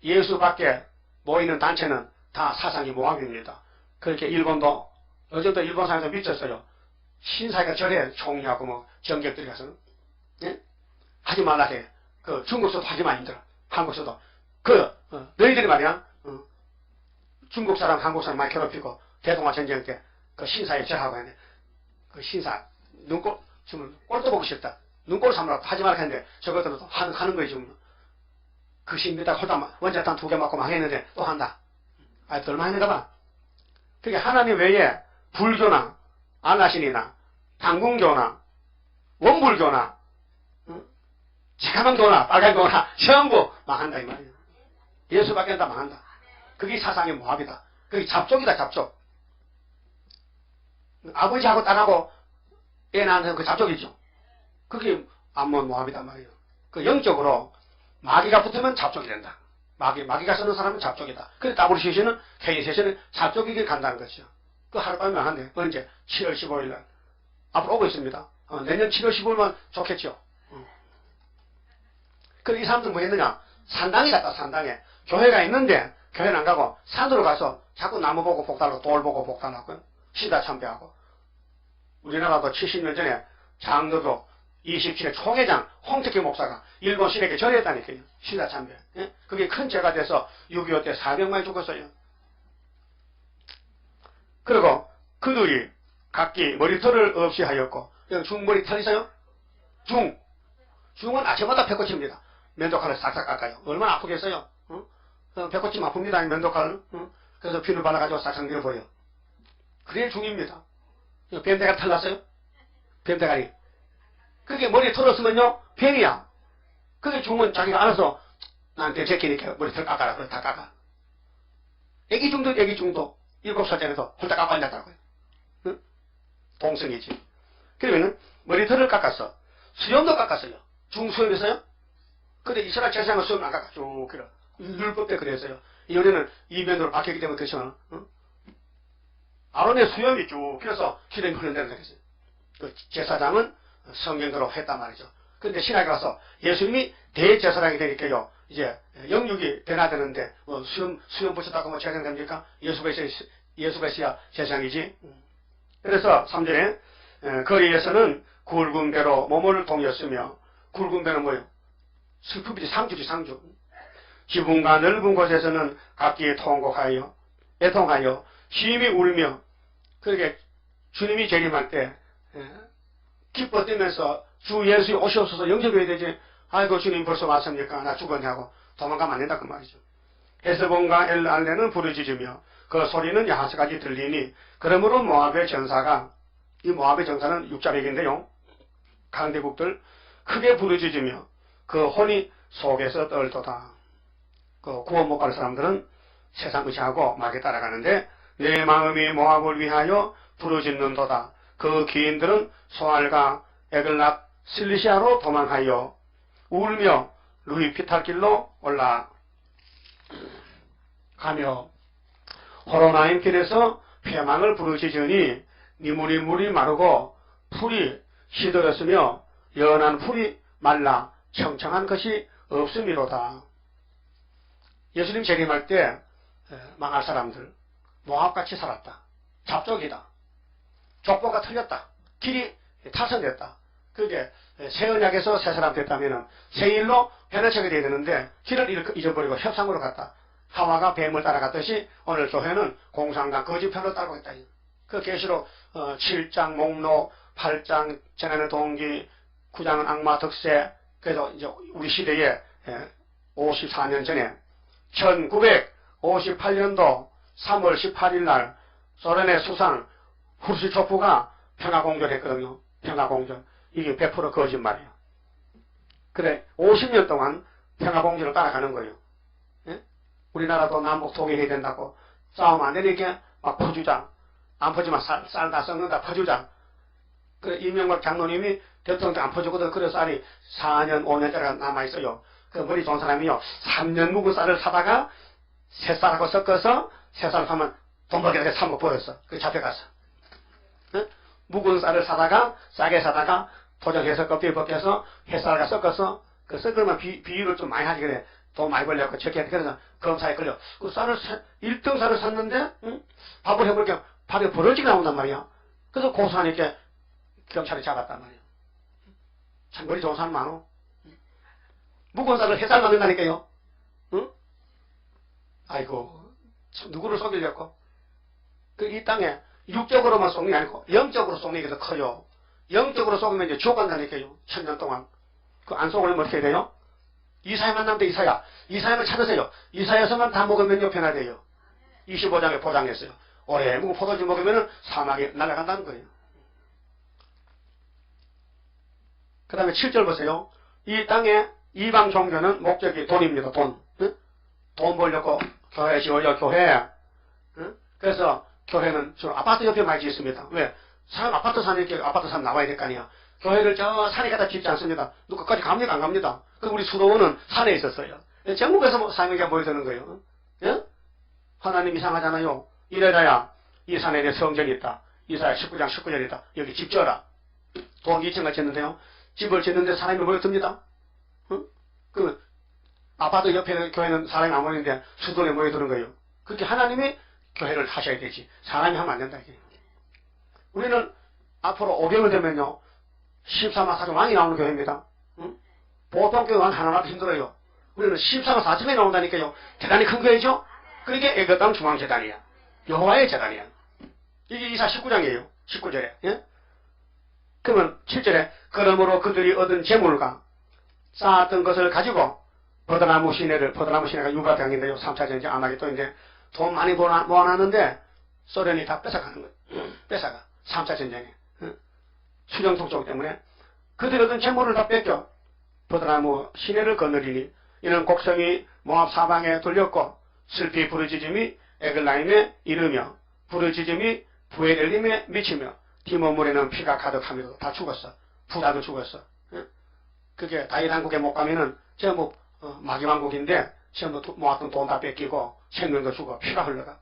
예수밖에 모이는 단체는 다 사상이 모압입니다. 그렇게 일본도 어제도 일본 사람들 미쳤어요. 신사가 절에 총리하고 뭐 정객들이 가서는 예? 하지 말라 해. 그 중국서도 하지 마 힘들어. 한국서도 너희들이 말이야 중국 사람 한국 사람 많이 괴롭히고 대동아 전쟁 때 그 신사에 절하고 했네. 그 신사 눈꼴 지금 꼴도 보고 싶다. 눈꼴 삼으라고 하지 말라 했는데 저것들도 하는 거지 지금. 그 신비다 홀다 원자탄 2개 맞고 망했는데 또 한다. 얼마 했는가 봐. 그게 하나님 외에 불교나 안라신이나 당궁교나 원불교나 자가망교나 빨간교나 전부 망한다 이 말이에요. 예수밖에 다 망한다. 그게 사상의 모압이다. 그게 잡족이다 잡족. 아버지하고 딸하고 애 낳는 그 잡족이죠. 그게 암몬 모압이단 말이에요. 그 영적으로 마귀가 붙으면 잡족이 된다. 마귀가 쓰는 사람은 잡족이다. 그래서 WCC는 KCC는 잡족이길 간다는 것이죠. 그 하룻밤에 망한대. 언제? 7월 15일 날. 앞으로 오고 있습니다. 내년 7월 15일만 좋겠죠. 그럼 이 사람들은 뭐 했느냐? 산당에 갔다, 산당에. 교회가 있는데, 교회는 안 가고, 산으로 가서 자꾸 나무 보고 복달하고, 돌 보고 복달하고, 시다 참배하고. 우리나라도 70년 전에 장로교 27회 총회장 홍택기 목사가 일본 신에게 절했다니까요. 시다 참배. 예? 그게 큰 죄가 돼서 6.25 때 400만이 죽었어요. 그리고 그들이 각기 머리털을 없이 하였고, 여기 중머리털 있어요? 중은 아침마다 배꼽칩니다. 면도칼을 싹싹 깎아요. 얼마나 아프겠어요? 배꼽침 아픕니다. 면도칼. 그래서 비누 발라가지고 싹싹 밀어버려. 그게 중입니다. 뱀대가리 털났어요? 뱀대가리. 그게 머리에 털 없으면요, 뱀이야. 그게 중은 자기가 알아서 나한테 제끼니까 머리털 깎아라. 그래, 다 깎아. 애기중도 7살짜리도 홀딱 깎아 앉았다고요. 응? 동성이지. 그러면은 머리털을 깎았어. 수염도 깎았어요. 중수염이었어요? 근데 이스라엘 제사장은 수염 안 깎아. 쭉 그래. 율법 때 그랬어요. 이번에는 이면으로 바뀌기 때문에 그렇지만 아론의 수염이 쭉 그래서 기름이 흘러내린다 그랬어요. 그 제사장은 성경대로 했단 말이죠. 근데 신학에 가서 예수님이 대제사장이 되니까요. 이제 영육이 되나 되는데 수염 붙였다고 뭐 제사장 됩니까? 예수가 있어야 제사장이지. 그래서 3절에 거리에서는 굵은 배로 몸을 동였으며, 굵은 배는 뭐예요? 슬픔이지. 상주지 상주. 지붕과 넓은 곳에서는 각기 통곡하여 애통하여 심히 울며, 그렇게 주님이 재림할 때 기뻐 뛰면서 주 예수님 오시옵소서 영접해야 되지. 아이고 주님 벌써 왔습니까? 나 죽었냐고 도망가면 안 된다 그 말이죠. 헤스본과 엘알레는 부르짖으며 그 소리는 야하스까지 들리니, 그러므로 모압의 전사가 이 모압의 정사는 육자백인데요. 강대국들 크게 부르짖으며 그 혼이 속에서 떨도다. 그 구원 못 갈 사람들은 세상 의지하고 막에 따라가는데 내 마음이 모압을 위하여 부르짖는도다. 그 귀인들은 소알과 에글랍 실리시아로 도망하여 울며 루이피탈길로 올라가며 호로나임 길에서 패망을 부르짖으니 니물이 물이 마르고 풀이 시들었으며 연한 풀이 말라 청청한 것이 없음이로다. 예수님 재림할 때 망할 사람들 모압같이 살았다. 잡족이다. 족보가 틀렸다. 길이 타선됐다. 그게 새 언약에서 새 사람 됐다면 새 일로 변화체가 되어야 되는데 길을 잊어버리고 협상으로 갔다. 하와가 뱀을 따라갔듯이 오늘 교회는 공산당 거짓편으로 따르고 있다. 그 계시록 7장 목록, 8장 재난의 동기, 9장은 악마 득세. 그래서 이제 우리 시대에 54년 전에 1958년도 3월 18일 날 소련의 수상 후르시초프가 평화공조를 했거든요. 평화공조. 이게 100% 거짓말이에요. 그래 50년 동안 평화공조를 따라가는 거예요. 예? 우리나라도 남북 통일해야 된다고 싸우면 안 되니까 막 퍼주자. 안 퍼주면 쌀 다 썩는다 퍼주자. 그래 이명박 장로님이 대통령도 안 퍼주거든. 그래서 쌀이 4년 5년짜리가 남아있어요. 그 머리 좋은 사람이요 3년 묵은 쌀을 사다가 새쌀하고 섞어서 새쌀 사면 돈 벌게 사 먹고 버렸어. 그래 잡혀갔어. 예? 묵은 쌀을 사다가 싸게 사다가 도정해서 껍데기 벗겨서 햇쌀과 섞어서 그 섞으면 비율을 좀 많이 하지 그래. 돈 많이 벌려고 적게 그래서 검사에 걸려. 그 쌀을 1등 쌀을 샀는데 응? 밥을 해보니까 밥에 버러지가 나온단 말이야. 그래서 고소하니까 경찰이 잡았단 말이야. 참 머리 좋은 사람 많어. 묵은 쌀을 햇살 만든다니까요. 응? 아이고 참 누구를 속이려고. 그 이 땅에 육적으로만 속는 게 아니고 영적으로 속는 게 더 커요. 영적으로 속으면 이제 지옥 간다니까요. 1000년 동안. 그 안 속으려면 어떻게 돼요? 이사야 만나면 돼. 이사야만 찾으세요. 이사야서만 다 먹으면요 변화돼요. 25장에 보장했어요. 오래 묵은 포도주 먹으면 사막에 날아간다는 거예요. 그 다음에 7절 보세요. 이 땅에 이방 종교는 목적이 돈입니다. 돈. 응? 돈 벌려고 교회 지어요. 교회. 응? 그래서 교회는 주로 아파트 옆에 많이 짓습니다. 왜? 사람 아파트 사니까 아파트 사람 나와야 될 거 아니야. 교회를 저 산에 가다 짓지 않습니다. 누구 끝까지 갑니까? 안 갑니다. 그럼 우리 수도원은 산에 있었어요. 전국에서 사명자 모여드는 거예요. 예? 하나님 이상하잖아요. 이래라야 이 산에 내 성전이 있다. 이사야 19장 19절이다. 여기 집 져라. 돈 2층을 짓는데요. 집을 짓는데 사람이 모여듭니다. 응? 그 아파트 옆에 교회는 사람이 안 모이는데 수도원에 모여드는 거예요. 그렇게 하나님이 교회를 하셔야 되지. 사람이 하면 안 된다. 이게. 우리는 앞으로 500년 되면요. 14만 4천 왕이 나오는 교회입니다. 응? 보통 교회 왕 하나라도 힘들어요. 우리는 14만 4천이 나온다니까요. 대단히 큰 교회죠. 그러니까 애거당 중앙재단이야. 여호와의 재단이야. 이게 이사 19장이에요. 19절에. 예? 그러면 7절에 그러므로 그들이 얻은 재물과 쌓았던 것을 가지고 버드나무 시내가 유가병인데요. 3차 전쟁 아마게 또 이제 돈 많이 모아놨는데 소련이 다 뺏어가는 거예요. 뺏어가. 3차 전쟁에. 수령통 쪽 때문에 그들이 얻은 재물을 다 뺏겨 버드나무 시내를 거느리니 이는 곡성이 모압 사방에 돌렸고 슬피 부르짖음이 에글라임에 이르며 부르짖음이 부에렐림에 미치며 디모물에는 피가 가득하며 다 죽었어. 부다도 죽었어. 그게 다윗 왕국에 못 가면은 전부 마귀왕국인데 전부 모았던 돈 다 뺏기고 생명도 죽어 피가 흘러가.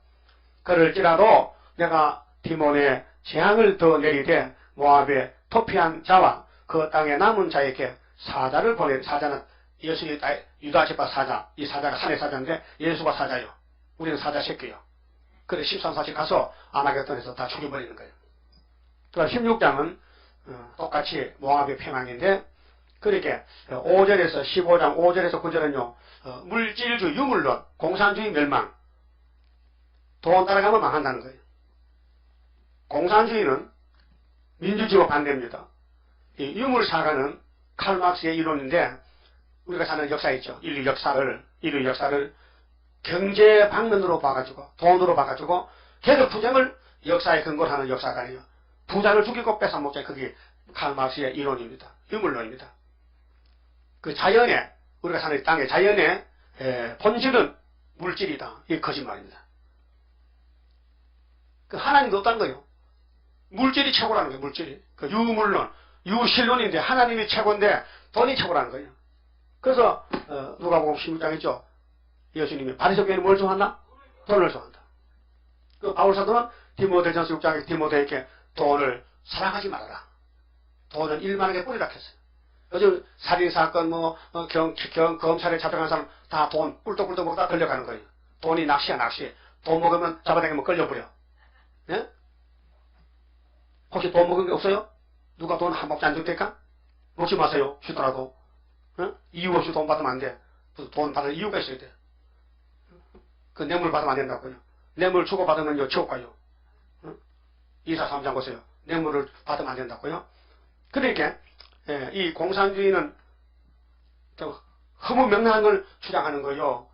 그럴지라도 내가 디몬에 재앙을 더 내리되 모압에 토피한 자와 그 땅에 남은 자에게 사자를 보내. 사자는 예수의 유다제파 사자. 이 사자가 산의 사자인데 예수가 사자요. 우리는 사자 새끼요. 그래 13사씩 가서 아마겟돈에서 다 죽여버리는 거예요. 그럼 16장은 똑같이 모압의 패망인데 그렇게 5절에서 15장 5절에서 9절은요 물질주의 유물론 공산주의 멸망 돈 따라가면 망한다는 거예요. 공산주의는 민주주의와 반대입니다. 이 유물사가는 칼막스의 이론인데 우리가 사는 역사 있죠. 인류 역사를 경제 방면으로 봐가지고 돈으로 봐가지고 계급투쟁을 역사에 근거로 하는 역사관이에요. 부자를 죽이고 뺏어먹자. 그게 칼 마르크스의 이론입니다. 유물론입니다. 그 자연의, 우리가 사는 땅의 자연의 본질은 물질이다. 이게 거짓말입니다. 그 하나님도 없다는 거예요. 물질이 최고라는 거예요. 물질이. 그 유물론, 유실론인데 하나님이 최고인데 돈이 최고라는 거예요. 그래서 누가복음 16장 있죠. 예수님이 바리새 교회는 뭘 좋아한다? 돈을 좋아한다. 그 바울사도는 디모데전서 6장에 디모데에게 돈을 사랑하지 말아라. 돈은 일만하게 뿌리라 했어요. 요즘 살인사건, 검찰에 잡혀간 사람 다 돈 꿀떡꿀떡 먹다 걸려가는 거예요. 돈이 낚시야, 낚시. 돈 먹으면 잡아당기면 걸려버려. 예? 혹시 돈 먹은 게 없어요? 누가 돈 한 몫 안 줄 테니까? 먹지 마세요. 쉬더라도. 예? 이유 없이 돈 받으면 안 돼. 돈 받을 이유가 있어야 돼. 그 뇌물 받으면 안 된다고요. 뇌물 주고 받으면요, 지옥 가요. 이사 3장 보세요. 뇌물을 받으면 안 된다고요. 그러니까 이 공산주의는 허무맹랑한 걸 주장하는 거예요.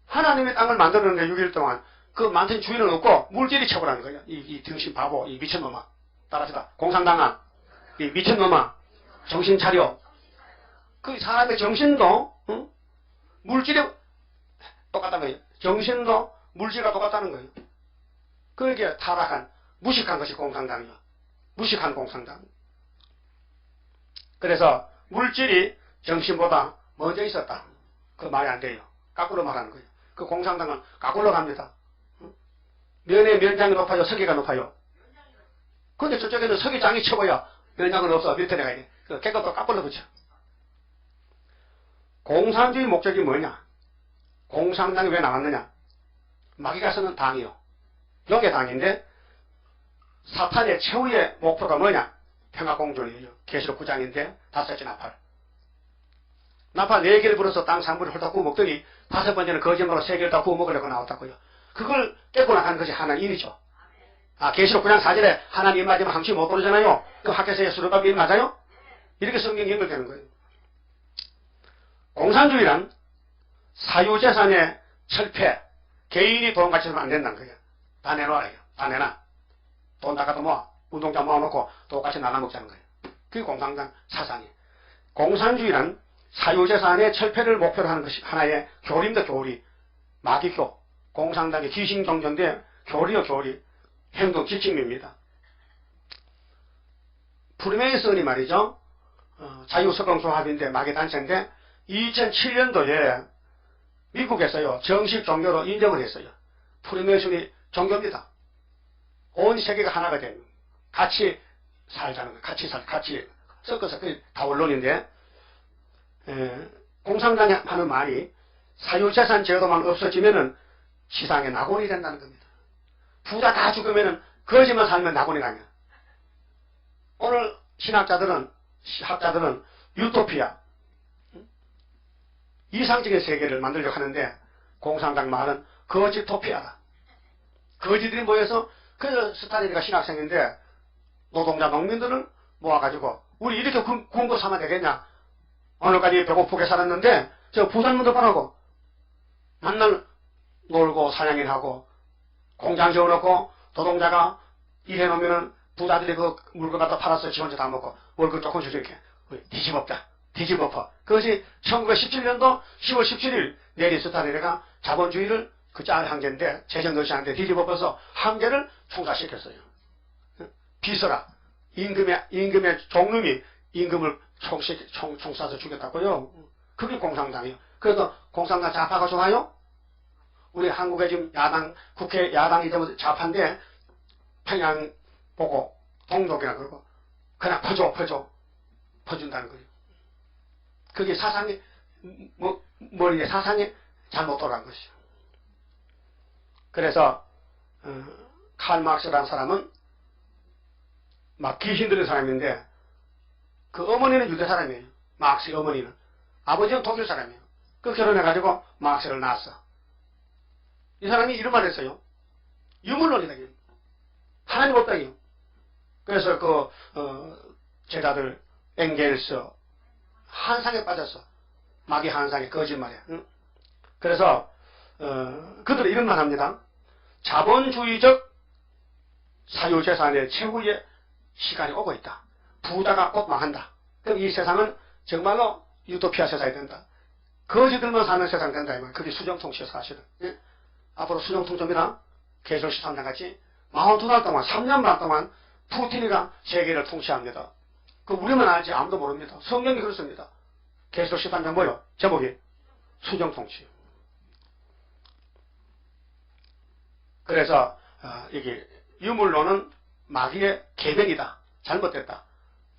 하나님의 땅을 만들었는데 6일 동안 그 만든 주인은 없고 물질이 최고라는 거예요. 이 등신 바보, 이 미친놈아. 따라합시다. 공산당아. 이 미친놈아. 정신 차려. 그 사람의 정신도 물질이 똑같다는 거예요. 정신도 물질과 똑같다는 거예요. 그게 타락한, 무식한 것이 공산당이에요. 무식한 공산당. 그래서 물질이 정신보다 먼저 있었다. 그 말이 안 돼요. 거꾸로 말하는 거예요. 그 공산당은 거꾸로 갑니다. 면의 면장이 높아요? 석이가 높아요? 근데 저쪽에는 석이장이 최고야. 면장은 없어. 밑에 내가 돼. 그 깨끗도 거꾸로 붙여. 공산주의 목적이 뭐냐? 공산당이 왜 나왔느냐? 마귀가 쓰는 당이요. 용의 당인데 사탄의 최후의 목표가 뭐냐? 평화공존이에요. 계시록 9장인데 5째 나팔. 나팔 4개를 불어서 땅 3분을 홀딱 구워 먹더니 5번째는 거짓말로 3개를 다 구워 먹으려고 나왔다고요. 그걸 깨고 나가는 것이 하나님이죠. 계시록 9장 4절에 하나님 맞으면 항시 못 오르잖아요. 그 학교에서의 수르바비 맞아요? 이렇게 성경이 연결되는 거예요. 공산주의란 사유재산의 철폐, 개인이 돈 같이 쓰면 안 된다는 거예요. 다 내놔라. 다 내놔. 돈 다 갖다 모아. 운동장 모아놓고 똑같이 나눠먹자는 거예요. 그게 공산당 사상이에요. 공산주의란 사유재산의 철폐를 목표로 하는 것이 하나의 교리입니다. 교리. 마귀교. 공산당의 귀신종교인데 교리요 교리. 행동 지침입니다. 프리메이슨이 말이죠. 자유석공조합인데 마귀단체인데 2007년도에 미국에서요. 정식 종교로 인정을 했어요. 프리메이슨이 종교입니다. 온 세계가 하나가 됩니다. 같이 살자는 거예요. 같이 섞어서 그게 다 원론인데 공산당이 하는 말이 사유재산 제도만 없어지면은 지상에 낙원이 된다는 겁니다. 부자 다 죽으면은 거지만 살면 낙원이 아니야. 오늘 신학자들은 유토피아 이상적인 세계를 만들려고 하는데 공산당 말은 거지토피아다. 거지들이 모여서 그래서 스탈린이가 신학생인데 노동자 농민들을 모아가지고 우리 이렇게 굶고 사면 되겠냐. 오늘까지 배고프게 살았는데 저 부산문도 보라고 맨날 놀고 사냥일하고 공장 지어놓고 노동자가 일해놓으면은 부자들이 그 물건 갖다 팔아서 지 혼자 다 먹고 월급 조금씩 이렇게 뒤집어퍼. 그것이 1917년도 10월 17일 내리 스탈린이가 자본주의를 그 짤 한계인데 재정도시한테 뒤집어퍼서 한계를 총사시켰어요. 비서라. 임금의 종놈이 임금을 총 쏴서 죽였다고요. 그게 공산당이에요. 그래서 공산당 좌파가 좋아요? 우리 한국에 지금 국회 야당이 되면 좌파인데 평양 보고 동독이라 그러고 그냥 퍼준다는 거예요. 그게 사상이 머리에 사상이 잘못 돌아간 것이죠. 그래서 칼 마르크스라는 사람은 막 귀신 들은 사람인데 그 어머니는 유대 사람이에요. 마르크스의 어머니는. 아버지는 독일 사람이에요. 그 결혼해가지고 마르크스를 낳았어. 이 사람이 이런 말을 했어요. 유물론이다. 하나님 없다요. 그래서 제자들 엥겔스 한상에 빠졌어. 마귀 한상에 거짓말이야. 응? 그래서 그들은 이런 말 합니다. 자본주의적 사유재산의 최후의 시간이 오고 있다. 부자가 곧 망한다. 그럼 이 세상은 정말로 유토피아 세상이 된다. 거지들만 사는 세상 된다. 이 말. 그게 수정통치예요, 사실은. 예? 앞으로 수정통치입니다. 개솔 13년 같이 42달 동안, 3년 반 동안 푸틴이가 세계를 통치합니다. 그 우리만 알지 아무도 모릅니다. 성경이 그렇습니다. 개솔 13년 뭐요? 제목이 수정통치. 그래서 이게 유물론은 마귀의 계명이다. 잘못됐다.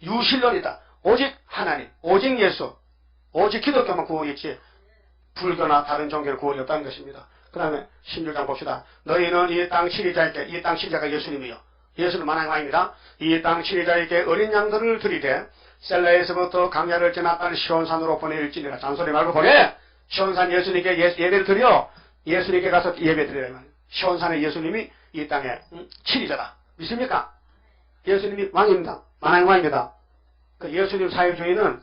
유실론이다. 오직 하나님, 오직 예수, 오직 기독교만 구원이 있지 불교나 다른 종교는 구원이 없다는 것입니다. 그 다음에 16장 봅시다. 너희는 이 땅 치리자에게, 이 땅 치리자가 예수님이요. 예수는 만왕왕입니다. 이 땅 치리자에게 어린 양들을 드리되 셀라에서부터 강야를 지났다는 시온산으로 보내일지니라. 잔소리 말고 보내! 시온산 예수님께 예배를 드려. 예수님께 가서 예배 드리라. 시온산의 예수님이 이 땅의 치리자다. 믿습니까? 예수님이 왕입니다. 만왕왕입니다. 그 예수님 사회주의는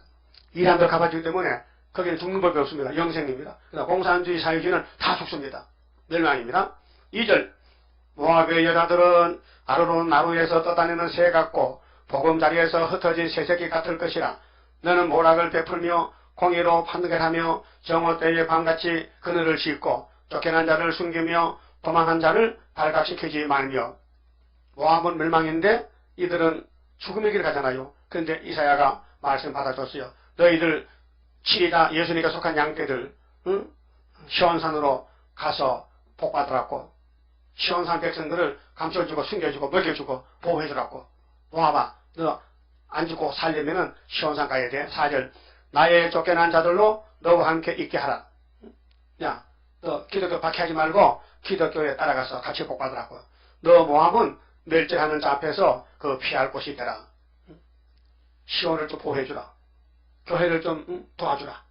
이란도 갚아주기 때문에 거기는 죽는 법이 없습니다. 영생입니다. 그러나 공산주의 사회주의는 다 죽습니다. 멸망입니다. 2절 모압의 여자들은 아르논 나루에서 떠다니는 새 같고 보금자리에서 흩어진 새새끼 같을 것이라. 너는 모락을 베풀며 공의로 판결하며 정오 때에 밤같이 그늘을 짚고 쫓겨난 자를 숨기며 도망한 자를 발각시키지 말며. 모압은 멸망인데 이들은 죽음의 길을 가잖아요. 그런데 이사야가 말씀 받아줬어요. 너희들 치리자 예수님께 속한 양떼들 시온산으로 가서 복받으라고. 시온산 백성들을 감춰주고 숨겨주고 먹여주고 보호해주라고. 모압아 너 안 죽고 살려면은 시온산 가야 돼. 4절 나의 쫓겨난 자들로 너와 함께 있게 하라. 야 너 기독교 박해하지 말고 기독교에 따라가서 같이 복받으라고. 너 모압은 멸절하는 자 앞에서 그 피할 곳이 되라. 시온을 좀 보호해주라. 교회를 좀 도와주라.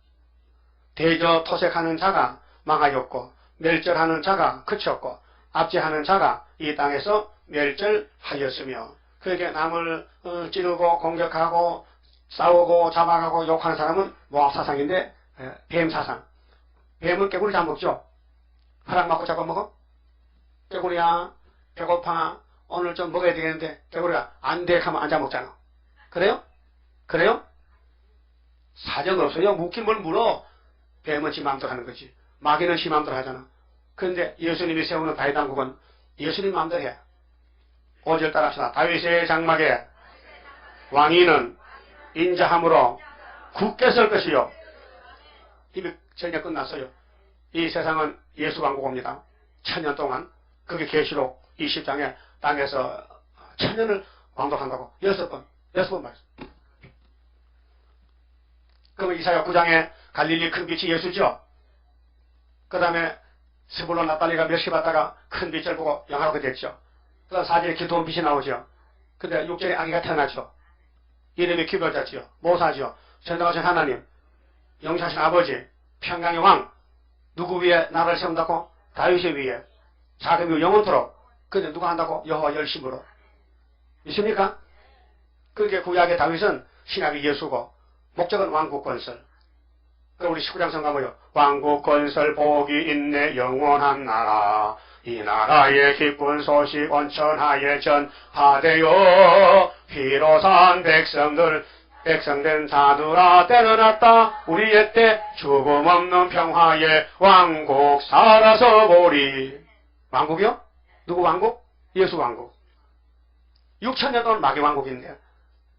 대저 토색하는 자가 망하였고 멸절하는 자가 그쳤고 압제하는 자가 이 땅에서 멸절하였으며. 그에게 남을 찌르고 공격하고 싸우고 잡아가고 욕하는 사람은 모압 사상인데 뱀 사상. 뱀은 깨구리 잡먹죠. 허락 맞고 잡아먹어? 깨구리야 배고파 오늘 좀 먹어야 되겠는데 깨구리가 안 돼 하면 안 잡먹잖아. 그래요? 그래요? 사정 없어요. 묻긴 뭘 물어. 뱀은 지 마음대로 하는 거지. 마귀는 지 마음대로 하잖아. 그런데 예수님이 세우는 다윗왕국은 예수님 마음대로 해. 5절 따라합시다. 다윗의 장막에 왕위는 인자함으로 굳게 설 것이요. 이미 전혀 끝났어요. 이 세상은 예수 왕국입니다. 1000년 동안. 그게 계시록 20장에 땅에서 1000년을 왕독한다고 6번 말씀. 그러면 이사야 9장에 갈릴리 큰 빛이 예수죠. 그 다음에 스불론 납달리가 멸시 받다가 큰 빛을 보고 영화롭게 됐죠. 그 다음 4절에 기도원 빛이 나오죠. 근데 6절에 아기가 태어나죠. 이름이 기별자지요. 모사지요. 전능하신 하나님, 영사하신 아버지, 평강의 왕. 누구 위에 나라를 세운다고? 다윗의 위에. 자금 위 영원토록. 근데 누가 한다고? 여호와 열심으로. 있습니까? 그게 구약의 다윗은 신약의 예수고 목적은 왕국 건설. 그럼 우리 19장 성가모요. 왕국 건설 복이 있네 영원한 나라. 이 나라의 기쁜 소식 온천하에 전하되어 피로 산 백성된 자들아 때는 왔다. 우리의 때 죽음 없는 평화의 왕국 살아서 보리. 왕국이요? 누구 왕국? 예수 왕국. 6000년 동안 마귀 왕국인데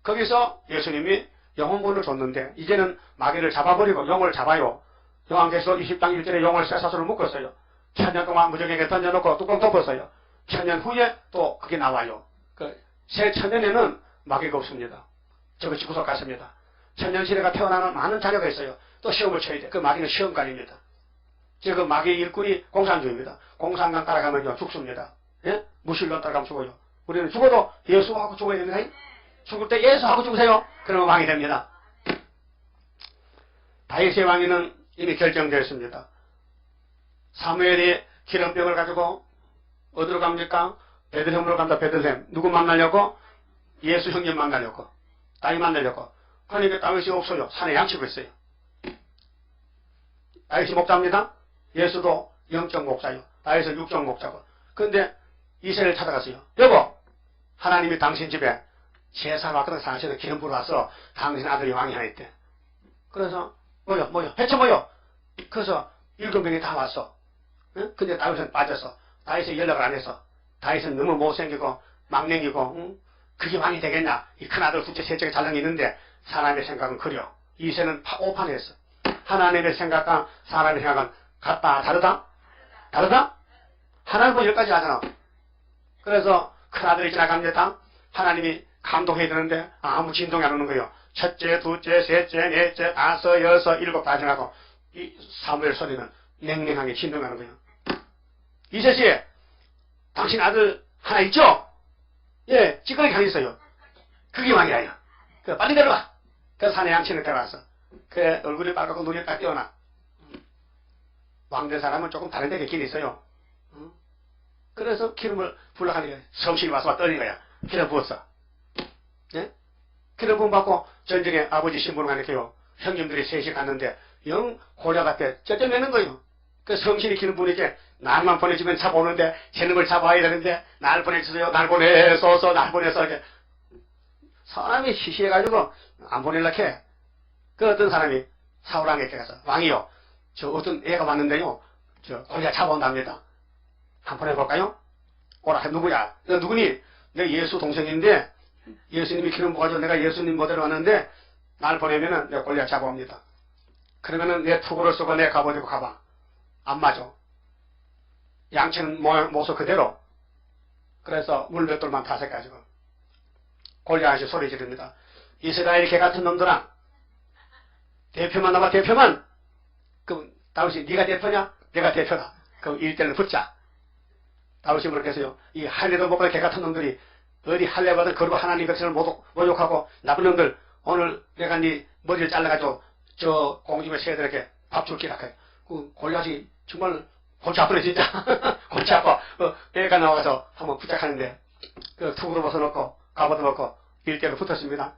거기서 예수님이 영혼권을 줬는데 이제는 마귀를 잡아버리고 용을 잡아요. 요한계시록 20장 1절에 용을 쇠사슬로 묶었어요. 1000년 동안 무적에게 던져놓고 뚜껑 덮었어요. 1000년 후에 또 그게 나와요. 새 천년에는 마귀가 없습니다. 저것이 구속 같습니다. 천년시대가 태어나는 많은 자녀가 있어요. 또 시험을 쳐야 돼. 그 마귀는 시험관입니다. 그 마귀의 일꾼이 공산주의입니다. 공산당 따라가면요 죽습니다. 예? 무신론 따라가면 죽어요. 우리는 죽어도 예수하고 죽어야 됩니다. 죽을 때 예수하고 죽으세요. 그러면 왕이 됩니다. 다윗의 왕위는 이미 결정되었습니다. 사무엘이 기름병을 가지고 어디로 갑니까? 베들레헴으로 간다. 베들레헴. 누구 만나려고? 예수 형님 만나려고. 다윗 만나려고. 그러니까 다윗이 없어요. 산에 양치고 있어요. 다윗이 목자입니다. 예수도 영적 목자요. 다윗은 육적 목자고. 그런데 이세를 찾아갔어요. 여보, 하나님이 당신 집에 제사를 왔거든. 사실은 기름 부러 와서 당신 아들이 왕이 하나 있대. 그래서 모여 회쳐 모여. 그래서 7명이 다 왔어. 응? 근데 다윗은 빠졌어. 다윗이 연락을 안 했어. 다윗은 너무 못생기고 막냉이고 응? 그게 왕이 되겠냐. 이 큰아들 둘째 셋째가 잘난 있는데 사람의 생각은 그려. 이세는 오판했어. 하나님의 생각과 사람의 생각은 같다 다르다? 다르다? 하나님은 10가지 하잖아. 그래서 큰아들이 지나갑니다. 하나님이 감동해야 되는데 아무 진동이 안 오는 거예요. 첫째, 둘째, 셋째, 넷째, 다섯, 여섯, 일곱 다 지나고 이 사무엘 소리는 냉랭하게 진동하는 거예요. 이세씨, 당신 아들 하나 있죠? 예, 찌꺼기 가 있어요. 그게 왕이라요. 빨리 내려와. 그 산에 양치는 데려와서 그 얼굴이 빨갛고 눈이 딱 띄어나. 왕된 사람은 조금 다른 데 있긴 있어요. 그래서 기름을 불러가니까 성신이 와서 떨린 거야. 기름 부었어. 예? 기름 부음 받고 전쟁에 아버지 신부를 가니까요. 형님들이 셋이 갔는데 영 골리앗 앞에 쩌쩌매는 거예요. 그 성신이 기름 부으니까 날만 보내주면 잡아오는데 쟤는 걸 잡아야 되는데 날 보내주세요. 날 보내소서 날 보내서 이렇게 사람이 시시해가지고 안 보내려고 해. 그 어떤 사람이 사울왕에게 가서 왕이요. 저 어떤 애가 왔는데요. 저 골리앗 잡아온답니다. 한번 해볼까요? 오라. 누구야? 너 누구니? 내가 예수 동생인데 예수님이 기름 부어가지고 내가 예수님 모델로 왔는데 날 보내면은 내가 골리앗 잡아옵니다. 그러면은 내 투구를 쓰고 내가 가보려고 가봐. 안 맞아. 양치는 모습 그대로. 그래서 물맷돌만 타석가지고 골리앗이 소리 지릅니다. 이스라엘 개 같은 놈들아, 대표만 나와. 대표만. 그럼 다윗이 네가 대표냐? 내가 대표다. 그럼 1대1 붙자. 다윗이 그렇게 해서요. 이 할례도 못 받은 개 같은 놈들이 어디 할례 받은 그리고 하나님 백성을 모욕하고 나쁜 놈들, 오늘 내가 네 머리를 잘라가지고 저 공중에 새들에게 밥 줄기라 해요. 그 골리앗이 정말 골치 아프네 진짜. 골치 아파. 애가 나와서 한번 부탁하는데 그 투구로 벗어놓고 갑옷도 벗고 1대1 붙었습니다.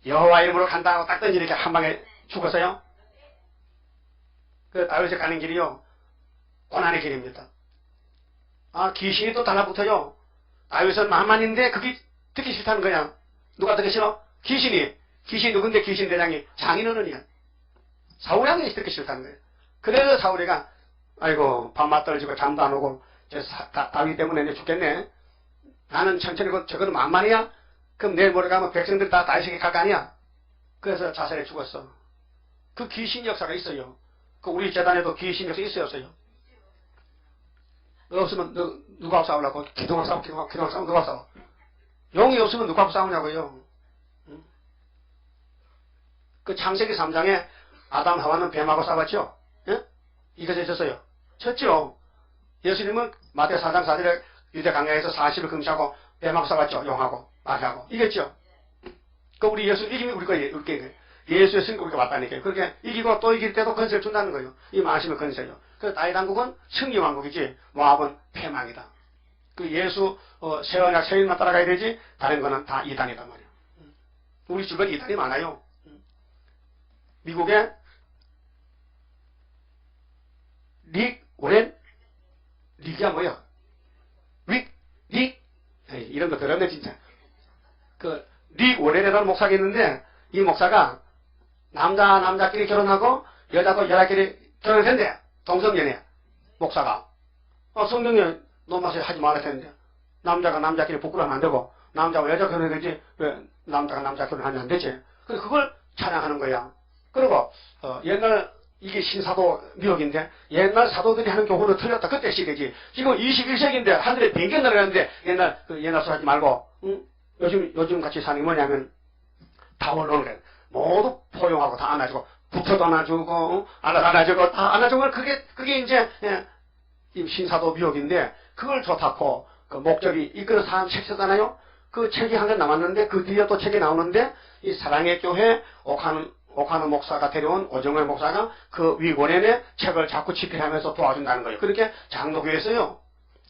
여호와 이름으로 간다고 딱 던지니까 한 방에 죽었어요. 그 다윗이 가는 길이요. 고난의 길입니다. 아, 귀신이 또 달라붙어요. 다윗은 만만인데 그게 듣기 싫다는 거야. 누가 듣기 싫어? 귀신이 누군데 귀신 대장이 장인어른이야. 사울이 듣기 싫다는 거예요. 그래서 사울이가 아이고 밤맛 떨어지고 잠도 안 오고 다윗 때문에 이제 죽겠네. 나는 천천히 저거는 만만이야? 그럼 내일 모레 가면 백성들 다 다윗에게 갈 거 아니야? 그래서 자살해 죽었어. 그 귀신 역사가 있어요. 그 우리 재단에도 귀신 역사 있어요 없어요? 없으면 누가 싸우려고? 기도하고 싸우면 누가 싸워? 용이 없으면 누가 싸우냐고요. 응? 그 창세기 3장에 아담 하와는 뱀하고 싸웠죠? 예? 이것에 있었어요. 쳤죠? 예수님은 마태 4장 4절에 유대 강야에서 40일 금시하고 뱀하고 싸웠죠? 용하고 마귀하고 이겼죠? 그 우리 예수 이기면 우리 거예요. 예수의 승리 우리가 왔다니까요. 그렇게 이기고 또 이길 때도 건설을 준다는 거예요. 이 마심의 건설이요. 그래서 다윗 왕국은 승리왕국이지 모압은 패망이다. 그 예수 새 언약 새 일만 따라가야 되지 다른 거는 다 이단이단 말이에요. 우리 주변에 이단이 많아요. 미국에 릭 오렌 릭이야 뭐야? 릭 이런 거 들었네 진짜. 그 릭 오렌이라는 목사가 있는데 이 목사가 남자끼리 결혼하고 여자끼리 결혼했는데 동성연애 목사가 성경에 노마시 하지 말아야 되는데 남자가 남자끼리 부끄러우면 안 되고 남자가 여자 결혼해야 되지 왜 남자가 남자 결혼하면 안 되지. 그래서 그걸 찬양하는 거야. 그리고 옛날 이게 신사도 미혹인데 옛날 사도들이 하는 교훈은 틀렸다. 그때 시대지. 지금 21세기인데 하늘에 비행기 날아가는데 옛날 소리 하지 말고 응? 요즘 같이 사는 게 뭐냐면 다 올라오는 거야. 모두 포용하고 다 안아주고 부처도 안아주고 안아주고 다 안아주고 그게 이제 신사도 미혹인데 그걸 좋다고 그 목적이 이끌어 사람 책 쓰잖아요. 그 책이 한 권 남았는데 그 뒤에 또 책이 나오는데 이 사랑의 교회 오카노 목사가 데려온 오정회 목사가 그 위원회의 책을 자꾸 집필하면서 도와준다는 거예요. 그렇게 장로교에서요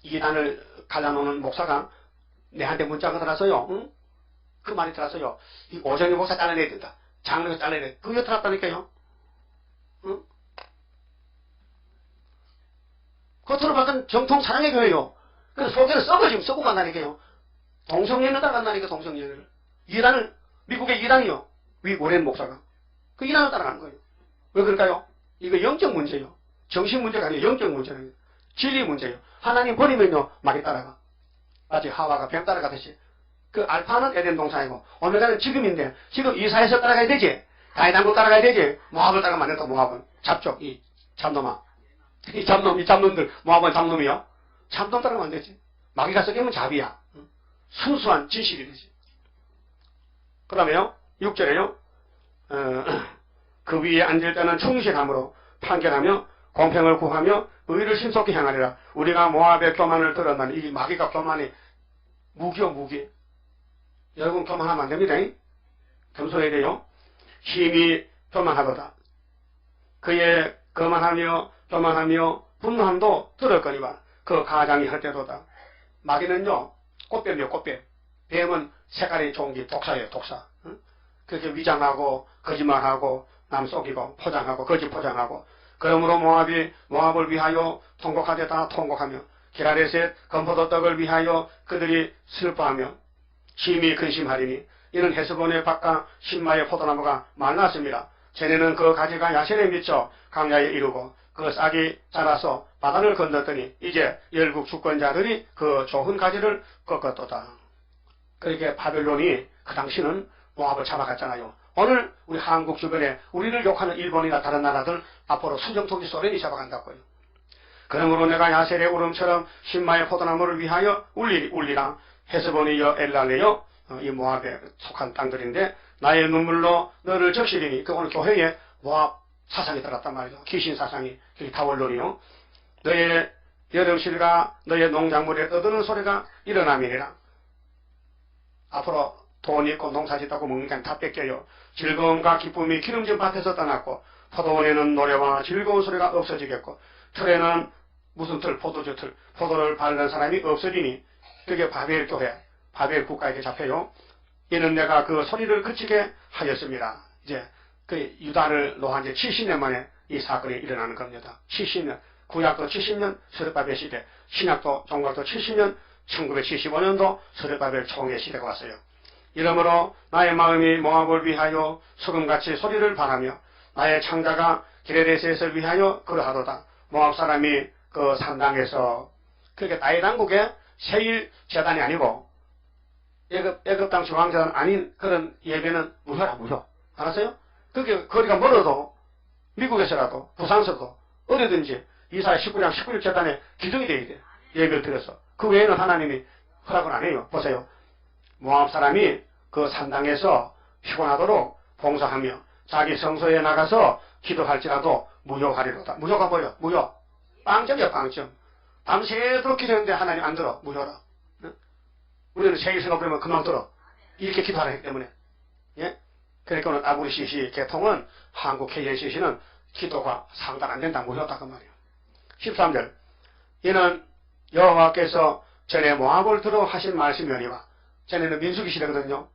이단을 갈라놓는 목사가 내한테 문자가 들어왔어요. 응? 그 말이 들어왔어요. 이 오정회 목사 잘라내야 된다. 장로교 잘라내야 된다. 그게 들어왔다니까요. 응? 겉으로 봤던 정통 사랑의 교회요. 그래서 속에는 썩어 지금 썩고 간다니까요. 동성연을 따라간다니까 동성연을. 이란을, 미국의 이란이요. 워렌 목사가. 그 이란을 따라가는 거예요. 왜 그럴까요? 이거 영적 문제예요. 정신 문제가 아니에요. 영적 문제는 진리 문제예요. 하나님 버리면요, 막이 따라가. 마치 하와가 뱀 따라가듯이. 그 알파는 에덴 동산이고, 오메가는 지금인데, 지금 이사에서 따라가야 되지. 다이당고 따라가야 되지. 모압을 따라가면 안 된다, 모압은. 잡죠, 이 잡놈아. 이 잡놈들, 모압은 잡놈이요. 잡놈 따라가면 안 되지. 마귀가 썩이면 잡이야. 순수한 진실이 되지. 그 다음에요, 6절에요, 그 위에 앉을 때는 충실함으로 판결하며 공평을 구하며 의를 신속히 행하리라. 우리가 모압의 교만을 들었나니, 이 마귀가 교만이 무기요, 무기. 여러분 교만하면 안 됩니다. 겸손해야 돼요. 힘이 교만하도다. 그의 거만하며 교만하며 분노함도 들었거니와 그 가장이 할 때도다. 마귀는요, 꽃뱀이요, 꽃뱀. 뱀은 색깔이 좋은 게 독사예요, 독사. 그렇게 위장하고 거짓말하고 남 속이고 포장하고 거짓 포장하고, 그러므로 모압을 위하여 통곡하되 통곡하며 기라레셋 건포도 떡을 위하여 그들이 슬퍼하며 심히 근심하리니 이는 헤스본의 밭과 신마의 포도나무가 말랐습니다. 쟤네는 그 가지가 야셀에 미쳐 강야에 이르고 그 싹이 자라서 바다를 건넜더니 이제 열국 주권자들이 그 좋은 가지를 꺾었도다. 그렇게 바벨론이 그 당시는 모압을 잡아갔잖아요. 오늘 우리 한국 주변에 우리를 욕하는 일본이나 다른 나라들 앞으로 수정통지 소련이 잡아간다고요. 그러므로 내가 야셀의 울음처럼 신마의 포도나무를 위하여 울리라. 헤스본이여 엘랄레여, 이 모압에 속한 땅들인데 나의 눈물로 너를 적시리니, 그 오늘 교회에 모압 사상이 들어갔단 말이죠. 귀신 사상이, 다월론이요. 너의 여름실과 너의 농작물에 떠드는 소리가 일어남이니라. 앞으로 돈이 있고 농사 짓다고 먹으니까 다 뺏겨요. 즐거움과 기쁨이 기름진 밭에서 떠났고 포도원에는 노래와 즐거운 소리가 없어지겠고 틀에는 무슨 틀, 포도주 틀, 포도를 바르는 사람이 없어지니 그게 바벨 교회, 바벨 국가에게 잡혀요. 이는 내가 그 소리를 그치게 하였습니다. 이제 그 유다를 놓은 지 70년 만에 이 사건이 일어나는 겁니다. 70년, 구약도 70년, 스룹바벨 시대, 신약도 종각도 70년, 1975년도 스룹바벨 총회 시대가 왔어요. 이러므로 나의 마음이 모압을 위하여 소금같이 소리를 바라며 나의 창자가 기레레셋을 위하여 그러하도다. 모압 사람이 그 산당에서, 그게 나의 당국의 세일 재단이 아니고 애굽 당 중앙재단 아닌 그런 예배는 무효라, 무효. 알았어요? 그게 거리가 멀어도 미국에서라도 부산서도 어디든지 이사야 19장 19일 재단에 기둥이 되어야 돼. 예배를 드려서. 그 외에는 하나님이 허락을 안 해요. 보세요. 모압 사람이 그 산당에서 피곤하도록 봉사하며 자기 성소에 나가서 기도할지라도 무효하리로다. 무효가 뭐요? 무효. 빵점이야, 빵점. 밤새도록 기도했는데 하나님 안 들어. 무효라. 응? 우리는 세일 생각하면 금방 들어. 이렇게 기도하기 때문에. 예? 그러니까 오늘 WCC 개통은, 한국 KNCC는 기도가 상당 안 된다. 무효다. 그 말이에요. 13절. 이는 여호와께서 전에 모압을 들어 하신 말씀이오니와, 전에는 민수기 시대거든요.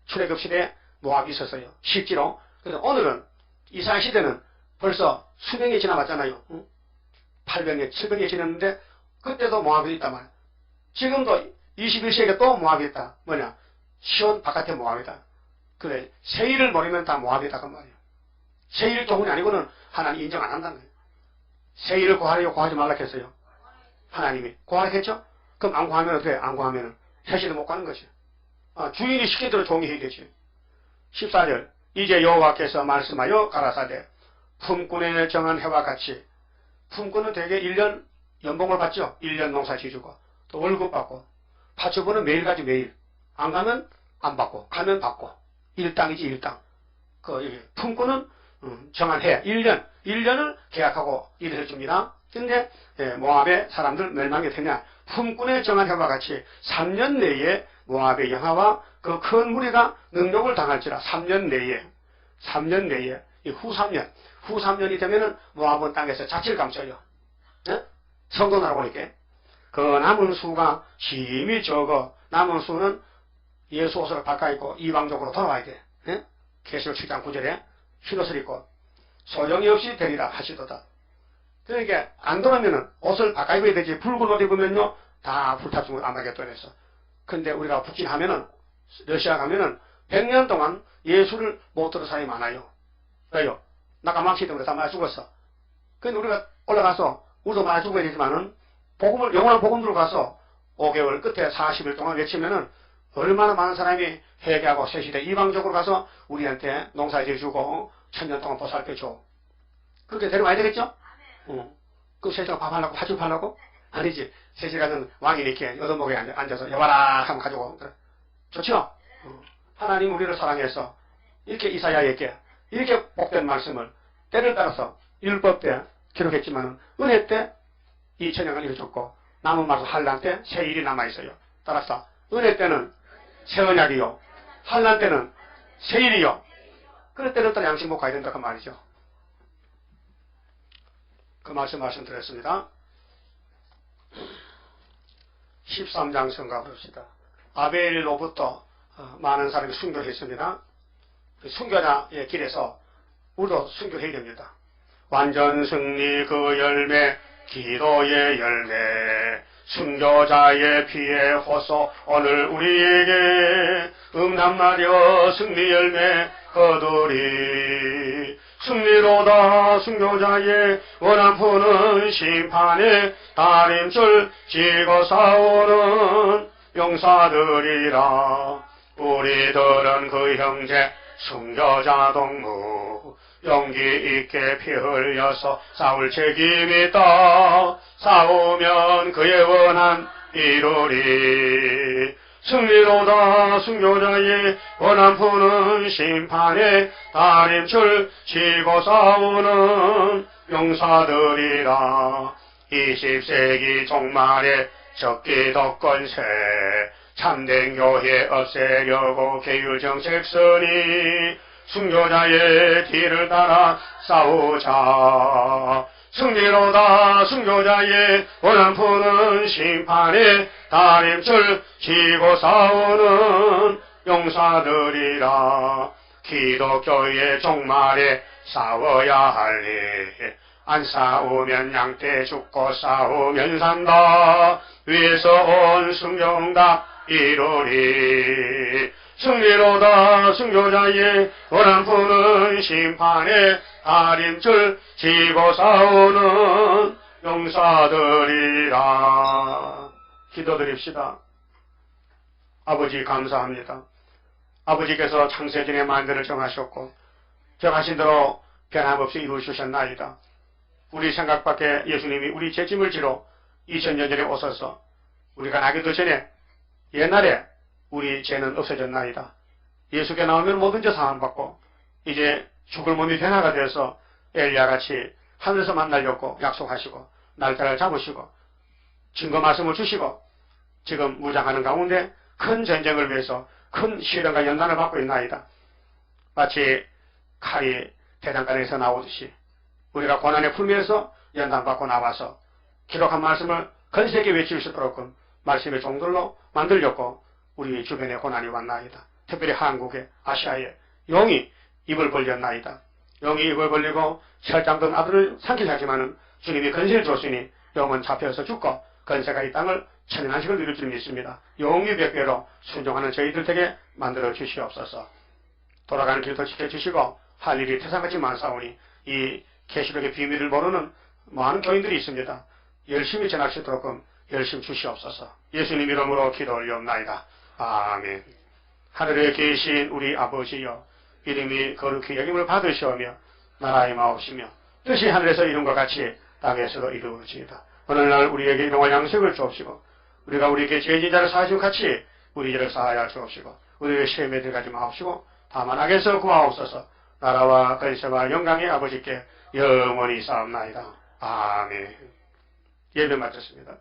출애굽 시대에 모압이 있었어요. 실제로. 그래서 오늘은 이스라엘 시대는 벌써 수백년이 지나갔잖아요. 800년, 700년이 지났는데 그때도 모압이 있단 말이에요. 지금도 21세기에 또 모압이 있다. 뭐냐? 시온 바깥에 모압이다. 그래, 세일을 버리면 다 모압이다. 그 말이에요. 세일 조문이 아니고는 하나님 인정 안 한다는 거예요. 세일을 구하려고 구하지 말라 했어요. 하나님이. 구하라 했죠? 그럼 안 구하면 어떻게 해? 안 구하면 세실도 못 가는 것이에요. 주인이 시킨 대로 종이해야 되지. 14절. 이제 여호와께서 말씀하여 가라사대 품꾼의 정한 해와 같이, 품꾼은 대개 1년 연봉을 받죠. 1년 농사 지주고 또 월급 받고, 파주부는 매일 가지. 매일 안 가면 안 받고, 가면 받고. 일당이지, 일당. 그 품꾼은 정한 해 1년을 계약하고 일을 해줍니다. 근데 모압의 사람들 멸망이 되냐? 품꾼의 정한 해와 같이 3년 내에 모압의 영하와 그 큰 무리가 능력을 당할지라. 3년 내에 이 후 3년이 되면은 모압은 땅에서 자취를 감춰요. 예? 성도 나라 보니까 그 남은 수가 심히 적어. 남은 수는 예수 옷을 바꿔 입고 이방적으로 돌아와야 돼. 예? 계시록 7장 9절에 흰 옷을 입고 소용이 없이 되리라 하시도다. 그러니까 안 돌아오면은 옷을 바꿔 입어야 되지. 붉은 옷 입으면요 다 불탔으면 아마겟돈에서. 근데 우리가 북진하면은, 러시아 가면은 100년 동안 예수를 못 들은 사람이 많아요. 왜요? 나가망치 때문에 다 많이 죽었어. 그런데 우리가 올라가서 우리도 많이 죽어야 되지만은 영원한 복음으로 가서 5개월 끝에 40일 동안 외치면은 얼마나 많은 사람이 회개하고 새 시대 이방적으로 가서 우리한테 농사지어 주고 천년 동안 보살펴 줘. 그렇게 데려와야 되겠죠? 그 세시가 밥 하려고 파죽 하려고? 아니지. 세시가는 왕이 이렇게 여도목에 앉아서 여봐라 하면 가지고 좋죠? 하나님 우리를 사랑해서 이렇게 이사야에게 이렇게 복된 말씀을 때를 따라서 율법 때 기록했지만 은혜 때 2000년을 이루어졌고 남은 말씀 한란 때 새 일이 남아있어요. 따라서 은혜 때는 새 언약이요, 한란 때는 새 일이요. 그럴 때를 따라 양식 먹고 가야 된다 그 말이죠. 그 말씀드렸습니다. 13장 성가 봅시다. 아벨로부터 많은 사람이 순교했습니다. 순교자의 길에서 우리도 순교해야 됩니다. 완전 승리 그 열매, 기도의 열매, 순교자의 피의 호소, 오늘 우리에게 음란마려 승리 열매 거두리. 승리로다 순교자의 원한 푸는 심판에 다림줄 지고 싸우는 용사들이라. 우리들은 그 형제 순교자 동무 용기 있게 피 흘려서 싸울 책임이 있다. 싸우면 그의 원한 이루리. 승리로다 순교자의 원한 푸는 심판에 다림줄 지고 싸우는 용사들이라. 20세기 종말에 적기도 권세 참된 교회 없애려고 계율정책 쓰니 순교자의 뒤를 따라 싸우자. 승리로다 순교자의 원한 푸는 심판에 다림줄 지고 싸우는 용사들이라. 기독교의 종말에 싸워야 할 일, 안 싸우면 양떼 죽고 싸우면 산다. 위에서 온 순종다 이루리. 승리로다 순교자의 원한 푸는 심판에 다림줄 지고 싸우는 용사들이라. 기도드립시다. 아버지 감사합니다. 아버지께서 창세전에 만대를 정하셨고 정하신 대로 변함없이 이루어주셨나이다. 우리 생각 밖에 예수님이 우리 죄짐을 지러 2000년 전에 오셔서 우리가 나기도 전에 옛날에 우리 죄는 없어졌나이다. 예수께 나오면 뭐든지 사함받고 이제 죽을 몸이 변화가 되어서 엘리야같이 하늘에서 만나려고 약속하시고 날짜를 잡으시고 증거 말씀을 주시고 지금 무장하는 가운데 큰 전쟁을 위해서 큰 시련과 연단을 받고 있나이다. 마치 칼이 대장간에서 나오듯이 우리가 고난의 풀면서 연단받고 나와서 기록한 말씀을 건세게 외칠 수 있도록 말씀의 종들로 만들려고 우리 주변에 고난이 왔나이다. 특별히 한국에 아시아에 용이 입을 벌렸나이다. 용이 입을 벌리고 혈장든 아들을 삼키려 하지만은 주님이 건세를 줬으니 용은 잡혀서 죽고 건세가 이 땅을 천년한식을 누릴 줄 믿습니다. 용이 백배로 순종하는 저희들 에게 만들어 주시옵소서. 돌아가는 길도 지켜주시고 할 일이 태산같이 많사오니 이 계시록의 비밀을 모르는 많은 교인들이 있습니다. 열심히 전할 수 있도록 열심히 주시옵소서. 예수님 이름으로 기도 올려옵나이다. 아멘. 하늘에 계신 우리 아버지여, 이름이 거룩히 여김을 받으시오며 나라의 마옵시며 뜻이 하늘에서 이룬 것 같이 땅에서도 이루어지이다. 오늘날 우리에게 일용할 양식을 주옵시고 우리가 우리에게 죄진 자를 사하시고 같이 우리 죄를 사하여 주옵시고 우리에게 시험에 들어가지 마옵시고 다만 악에서 구하옵소서. 나라와 권세와 영광의 아버지께 영원히 싸움나이다. 아멘. 예배 마쳤습니다.